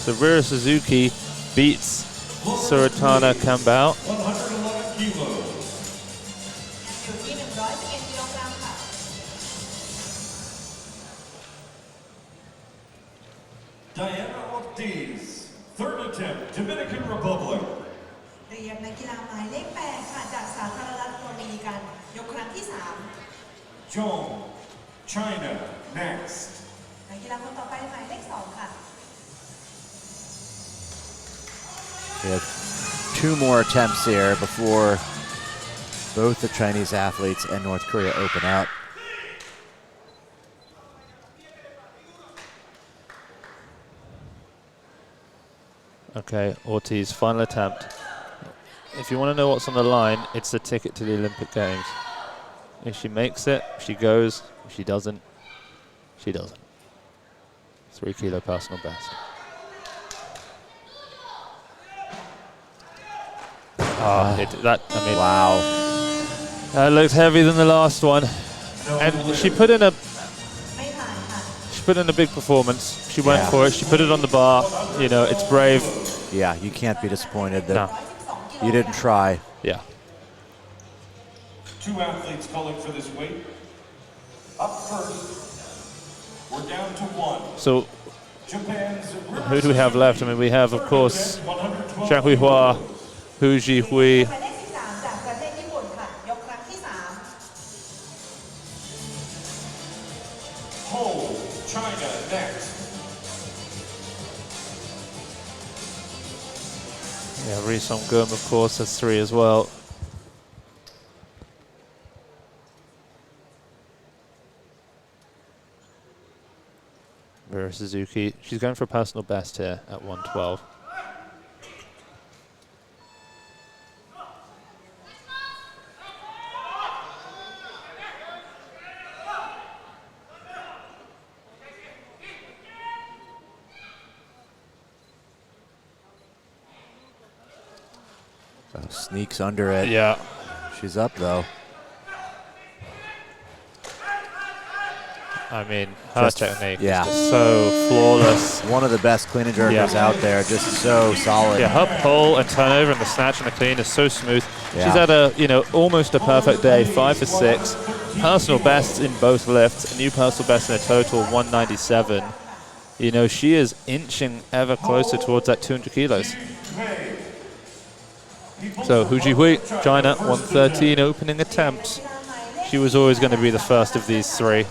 So Rura Suzuki beats Suratana Kambao. 111 kilos. Diana Ortiz, 3rd attempt, Dominican Republic. เรียนนักกีฬาหมายเลข 8 ค่ะจากสาธารณรัฐโดมินิกันยกครั้งที่ Zhong, China, next. 3นักกีฬาคนต่อไปหมายเลข 2 ค่ะ We have 2 more attempts here before both the Chinese athletes and North Korea open up. Okay, Ortiz, final attempt. If you want to know what's on the line, it's the ticket to the Olympic Games. If she makes it, she goes. If she doesn't, she doesn't. 3 kilo personal best. Oh, wow. That looks heavier than the last one. And she put in a big performance. She went for it. She put it on the bar. You know, it's brave. Yeah, you can't be disappointed that You didn't try. Yeah. 2 athletes calling for this weight. Up first, we're down to 1. So Japan's who do we have left? I mean, we have, of course, Jiang Huihua, Hou Zhihui. หมายเลข13จากประเทศญี่ปุ่นค่ะยกครั้งที่3 Hou, China next. Yeah, Ri Song-gum, of course, has 3 as well. Vera Suzuki, she's going for a personal best here at 112. Sneaks under it. Yeah. She's up, though. I mean, her Just- technique yeah. is just so flawless. One of the best clean and jerkers Yeah. out there. Just so solid. Yeah, her pull and turnover and the snatch and the clean is so smooth. Yeah. She's had a, almost a perfect day, 5 for 6. Personal bests in both lifts, a new personal best in a total 197. She is inching ever closer towards that 200 kilos. So Hou Zhihui, China, 113 opening attempt. She was always going to be the first of these 3.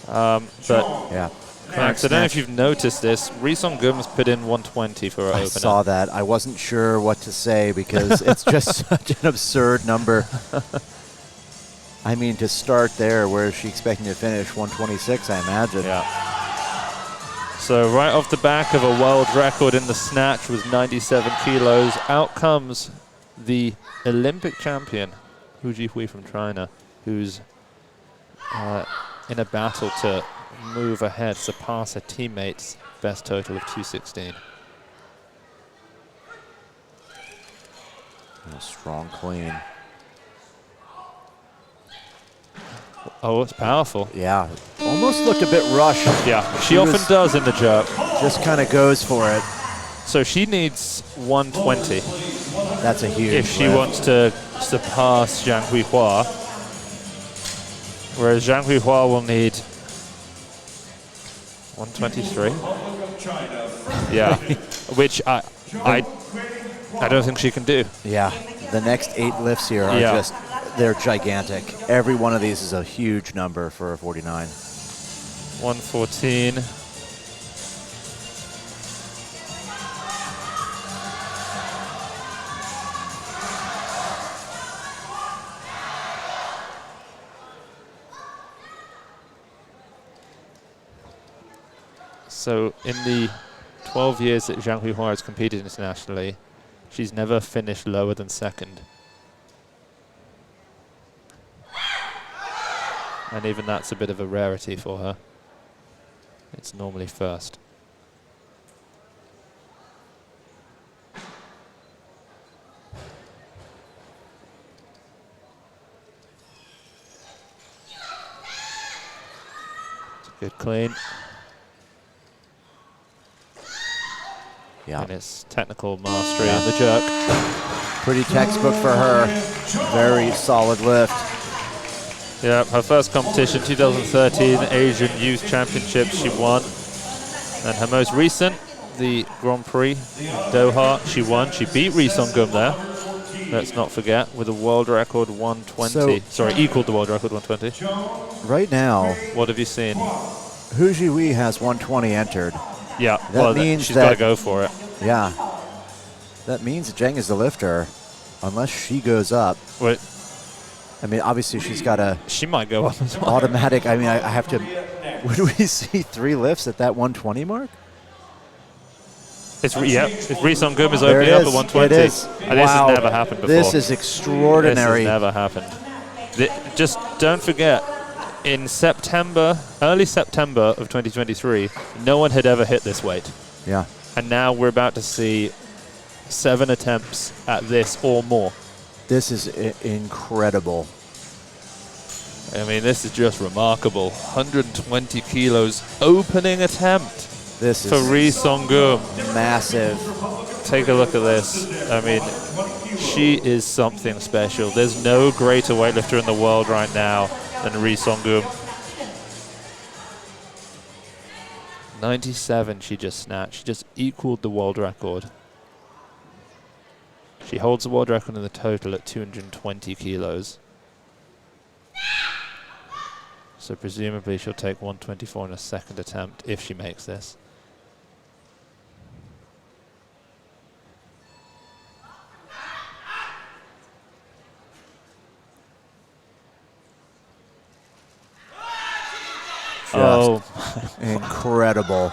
But Yeah. Max, I don't know if you've noticed this. Ri Song-gum's put in 120 for her I opener. saw that. I wasn't sure what to say because it's just such an absurd number. I mean, to start there, where is she expecting to finish? 126, I imagine. Yeah. So right off the back of a world record in the snatch was 97 kilos. Out comes the Olympic champion, Hou Zhihui from China, who's in a battle to move ahead, surpass her teammates' best total of 216. A strong clean. Oh, it's powerful. Yeah. Almost looked a bit rushed. Yeah, she often does in the jerk. Just kind of goes for it. So she needs 120 That's a huge if she lift. wants to surpass Jiang Huihua. Whereas Jiang Huihua will need 123. Yeah, which I don't think she can do. Yeah. The next 8 lifts here are just, they're gigantic. Every one of these is a huge number for a 49. 114. So in the 12 years that Jiang Huihua has competed internationally, she's never finished lower than second. And even that's a bit of a rarity for her. It's normally first. It's a good clean. Yeah. And it's technical mastery on the jerk. Pretty textbook for her. Very solid lift. Yeah, her first competition, 2013 Asian Youth Championships, she won. And her most recent, the Grand Prix Doha, she won. She beat Ri Song-gum there, let's not forget, with a world record 120. Sorry, equaled the world record 120. Right now, What have you seen? Hou Zhihui has 120 entered. Yeah, That means she's got to that- go for it. Yeah. That means that Jiang is the lifter, unless she goes up. Wait, I mean, obviously she's got a she might go up as well. automatic. I mean, I have to. Would we see 3 lifts at that 120 mark? It's Ri Song-gum is There it opening up is. at 120. It is. And this has never happened before. This is extraordinary. This has never happened. Just don't forget, in September, early September of 2023, no one had ever hit this weight. Yeah. And now we're about to see 7 attempts at this or more. This is incredible. I mean, this is just remarkable. 120 kilos opening attempt This for is Ri Song-gum. massive. take a look at this. I mean, she is something special. There's no greater weightlifter in the world right now than Ri Songgum. 97 she just snatched. She just equaled the world record. She holds the world record in the total at 220 kilos. So presumably she'll take 124 in a second attempt if she makes this. Oh, incredible.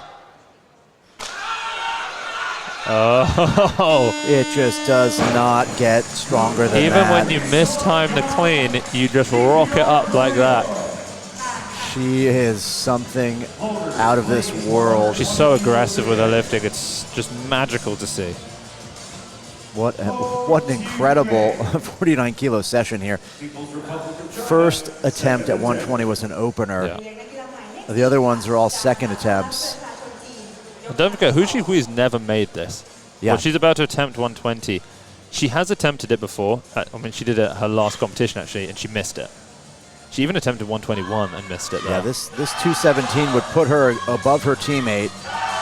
Oh, it just does not get stronger than even that. when you mistime the clean, you just rock it up like that. She is something out of this world. She's so aggressive with her lifting. It's just magical to see. What an incredible 49 kilo session here. First attempt at 120 was an opener. Yeah. The other ones are all second attempts. And don't forget, Hou Zhihui's never made this. Yeah. Well, she's about to attempt 120. She has attempted it before. I mean, she did it at her last competition, actually, and she missed it. She even attempted 121 and missed it there. Yeah, this 217 would put her above her teammate.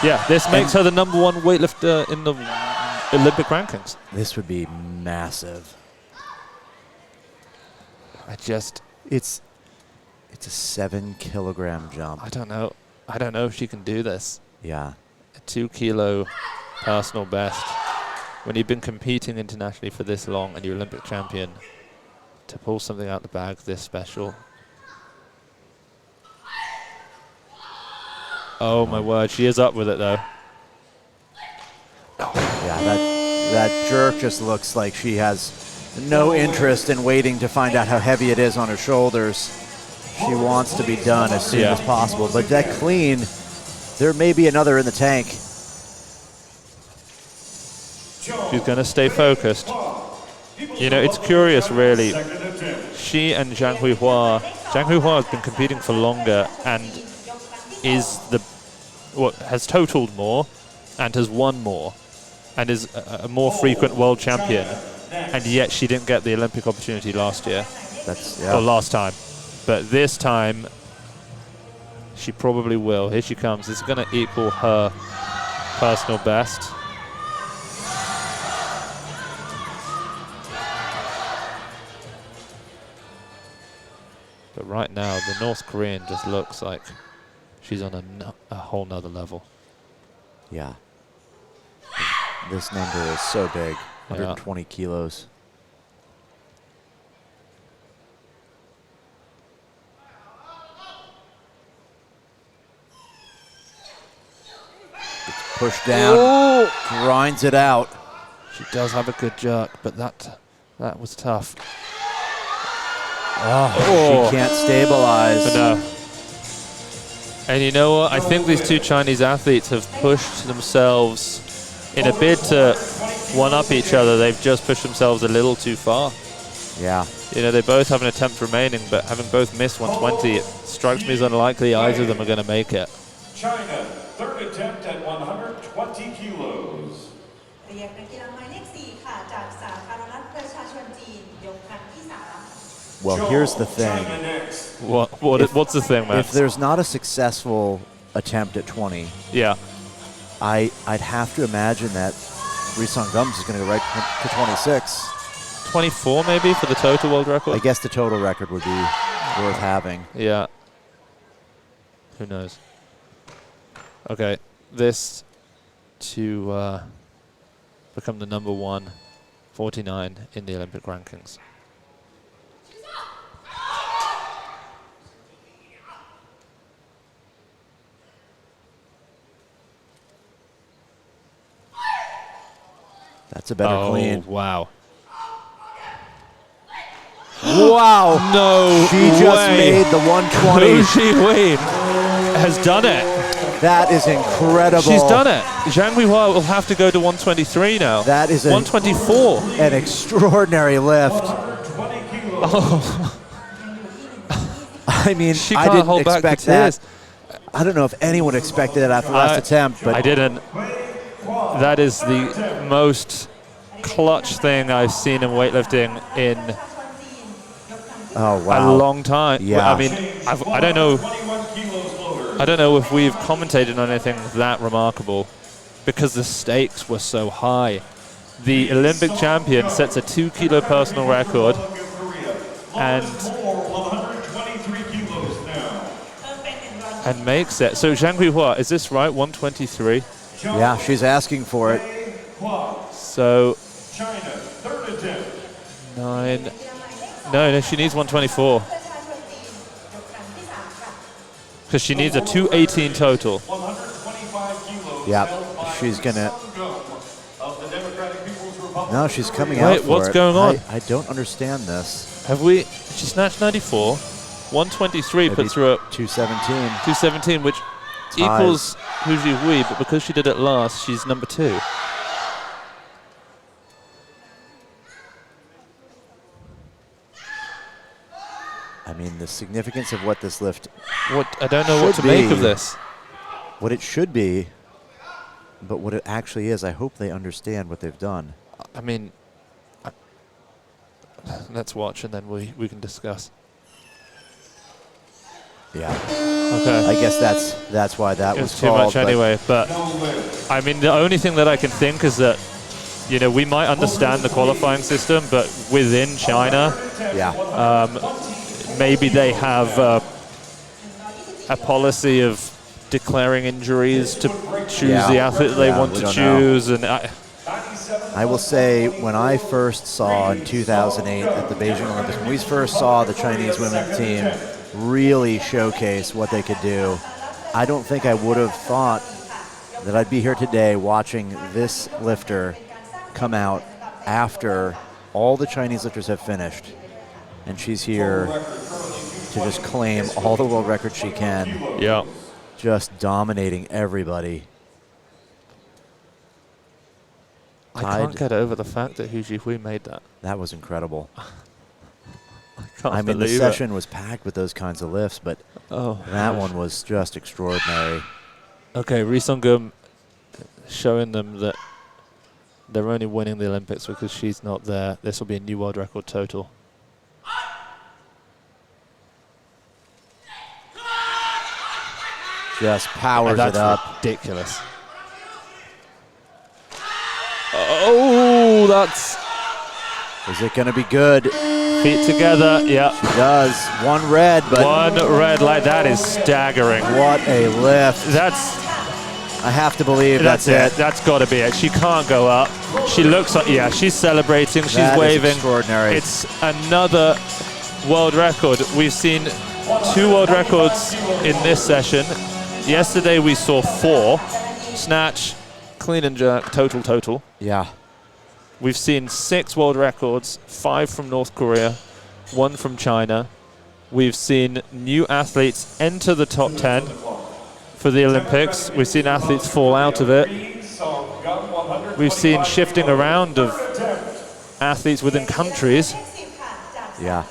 Yeah, this makes her the #1 weightlifter in the Olympic rankings. This would be massive. It's a 7 kilogram jump. I don't know. I don't know if she can do this. Yeah. A 2 kilo personal best. When you've been competing internationally for this long and you're Olympic champion, to pull something out the bag this special. Oh my word, she is up with it though. Yeah, that jerk just looks like she has no interest in waiting to find out how heavy it is on her shoulders. She wants to be done as soon as possible. But that clean, there may be another in the tank. She's going to stay focused. You know, it's curious, really. She and Jiang Huihua. Jiang Huihua has been competing for longer and is has totaled more and has won more and is a more frequent world champion. And yet she didn't get the Olympic opportunity last year. Or last time. But this time, she probably will. Here she comes. This is going to equal her personal best. But right now, the North Korean just looks like she's on a whole nother level. Yeah. This number is so big, 120 kilos. It's pushed down, grinds it out. She does have a good jerk, but that was tough. Oh, she can't stabilize. But no. And you know what? I think these two Chinese athletes have pushed themselves in a bid to one-up each other. They've just pushed themselves a little too far. Yeah. You know, they both have an attempt remaining, but having both missed 120, it strikes me as unlikely either of them are going to make it. China, third attempt at 120 kilos. Well, here's the thing. What's the thing, man? If there's not a successful attempt at 20, I'd have to imagine that Ri Songgum is going to go right to 26. 24 maybe for the total world record? I guess the total record would be worth having. Yeah. Who knows? Okay, this to become the #1, 49 in the Olympic rankings. That's a better clean. Wow. Wow. No She just made the 120. Hou Zhihui has done it. That is incredible. She's done it. Jiang Huihua will have to go to 123 now. That is 124. An extraordinary lift. Oh. I mean, she I can't didn't hold back the expect that. tears. I don't know if anyone expected that after last attempt, but I didn't. That is the most clutch thing I've seen in weightlifting in Oh, wow. a long time. Yeah. I mean, I don't know if we've commentated on anything that remarkable because the stakes were so high. The Olympic champion sets a 2 kilo personal record and makes it. So Jiang Huihua, is this right? 123? Yeah, she's asking for it. So 9. No, she needs 124. Because she needs a 218 total. Yeah, she's gonna. No, she's coming out. Wait, what's going on? I don't understand this. Have we? She snatched 94. 123 Maybe puts her up 217. 217, which equals Hou Zhihui, but because she did it last, she's number 2. I mean, the significance of what this lift. I don't know what to make of this. What it should be, but what it actually is. I hope they understand what they've done. I mean, let's watch and then we can discuss. Yeah. Okay. I guess that's why that was too called, much anyway. But I mean, the only thing that I can think is that, you know, we might understand the qualifying system, but within China, yeah, maybe they have a policy of declaring injuries to choose the athlete they want to choose, and I will say, when I first saw in 2008 at the Beijing Olympics, when we first saw the Chinese women's team really showcase what they could do, I don't think I would have thought that I'd be here today watching this lifter come out after all the Chinese lifters have finished, and she's here to just claim all the world records she can. Yeah. Just dominating everybody. I can't get over the fact that Hou Zhihui made that. That was incredible. I mean, the session was packed with those kinds of lifts, but that one was just extraordinary. Okay, Ri Song-gum showing them that they're only winning the Olympics because she's not there. This will be a new world record total. Just powers it up. Ridiculous. Oh, that's... Is it going to be good? Feet together, yeah. She does. One red, but... One red like that is staggering. What a lift. That's... I have to believe that's it. That's got to be it. She can't go up. She looks like... Yeah, she's celebrating. She's waving. Is extraordinary. It's another world record. We've seen 2 world records in this session. Yesterday we saw 4. Snatch, clean and jerk, total. Yeah. We've seen 6 world records, 5 from North Korea, 1 from China. We've seen new athletes enter the top 10 for the Olympics. We've seen athletes fall out of it. We've seen shifting around of athletes within countries. Yeah.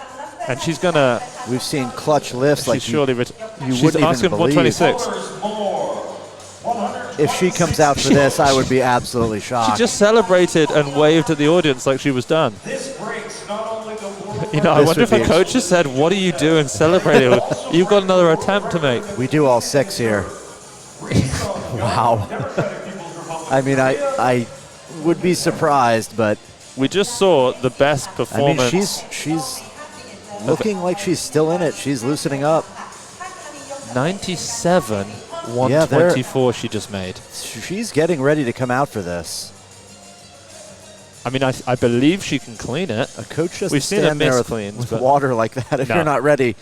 And she's gonna... We've seen clutch lifts like she's wouldn't even believe. 126. If she comes out for this, I would be absolutely shocked. She just celebrated and waved at the audience like she was done. You know, I wonder if her coach just said, "What are you doing celebrating? You've got another attempt to make." We do all 6 here. Wow. I mean, I would be surprised, but we just saw the best performance. I mean, she's looking like she's still in it. She's loosening up. 97, 124 she just made. She's getting ready to come out for this. I mean, I believe she can clean it. A coach doesn't We've seen her stand there miss cleans, with but water like that if you're not ready.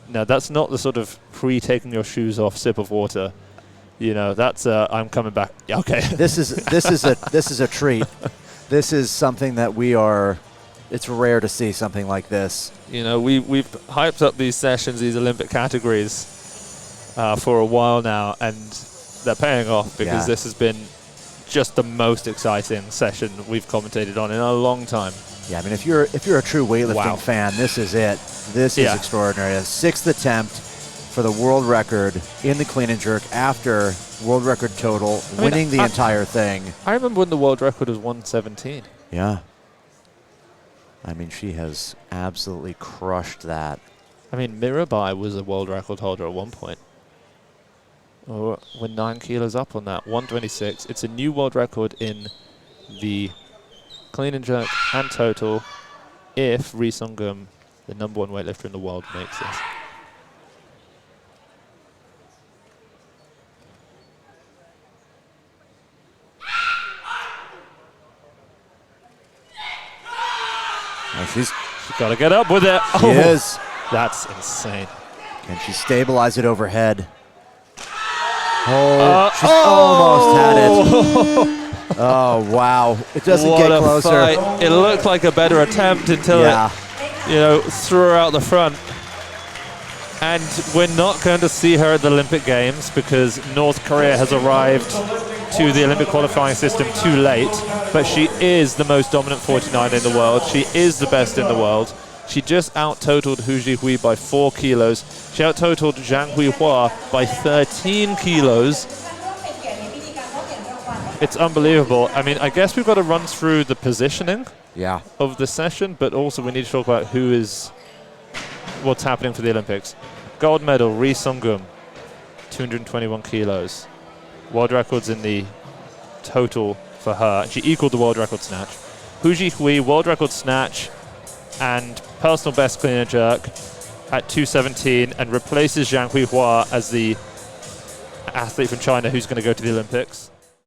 No, that's not the sort of pre-taking your shoes off sip of water. You know, that's I'm coming back. Yeah, okay. This is a treat. This is something that we are. It's rare to see something like this. You know, we've hyped up these sessions, these Olympic categories, for a while now, and they're paying off because this has been just the most exciting session we've commentated on in a long time. Yeah, I mean, if you're a true weightlifting fan, this is it. This is extraordinary. A 6th attempt, for the world record in the clean and jerk after world record total, winning the entire thing. I remember when the world record was 117. Yeah. I mean, she has absolutely crushed that. I mean, Mirabai was a world record holder at one point. We're 9 kilos up on that, 126. It's a new world record in the clean and jerk and total if Ri Sungum, the #1 weightlifter in the world, makes this. Oh, she's got to get up with it. She is. That's insane. Can she stabilize it overhead? Oh, she's almost had it. Oh, wow. It doesn't get closer. Fight. It looked like a better attempt until it, threw her out the front. And we're not going to see her at the Olympic Games because North Korea has arrived to the Olympic qualifying system too late. But she is the most dominant 49 in the world. She is the best in the world. She just out-totaled Hou Zhihui by 4 kilos. She out-totaled Jiang Huihua by 13 kilos. It's unbelievable. I mean, I guess we've got to run through the positioning of the session, but also we need to talk about what's happening for the Olympics. Gold medal, Ri Sungum, 221 kilos. World records in the total for her. She equaled the world record snatch. Hou Zhihui, world record snatch and personal best clean and jerk at 217 and replaces Jiang Huihua as the athlete from China who's going to go to the Olympics.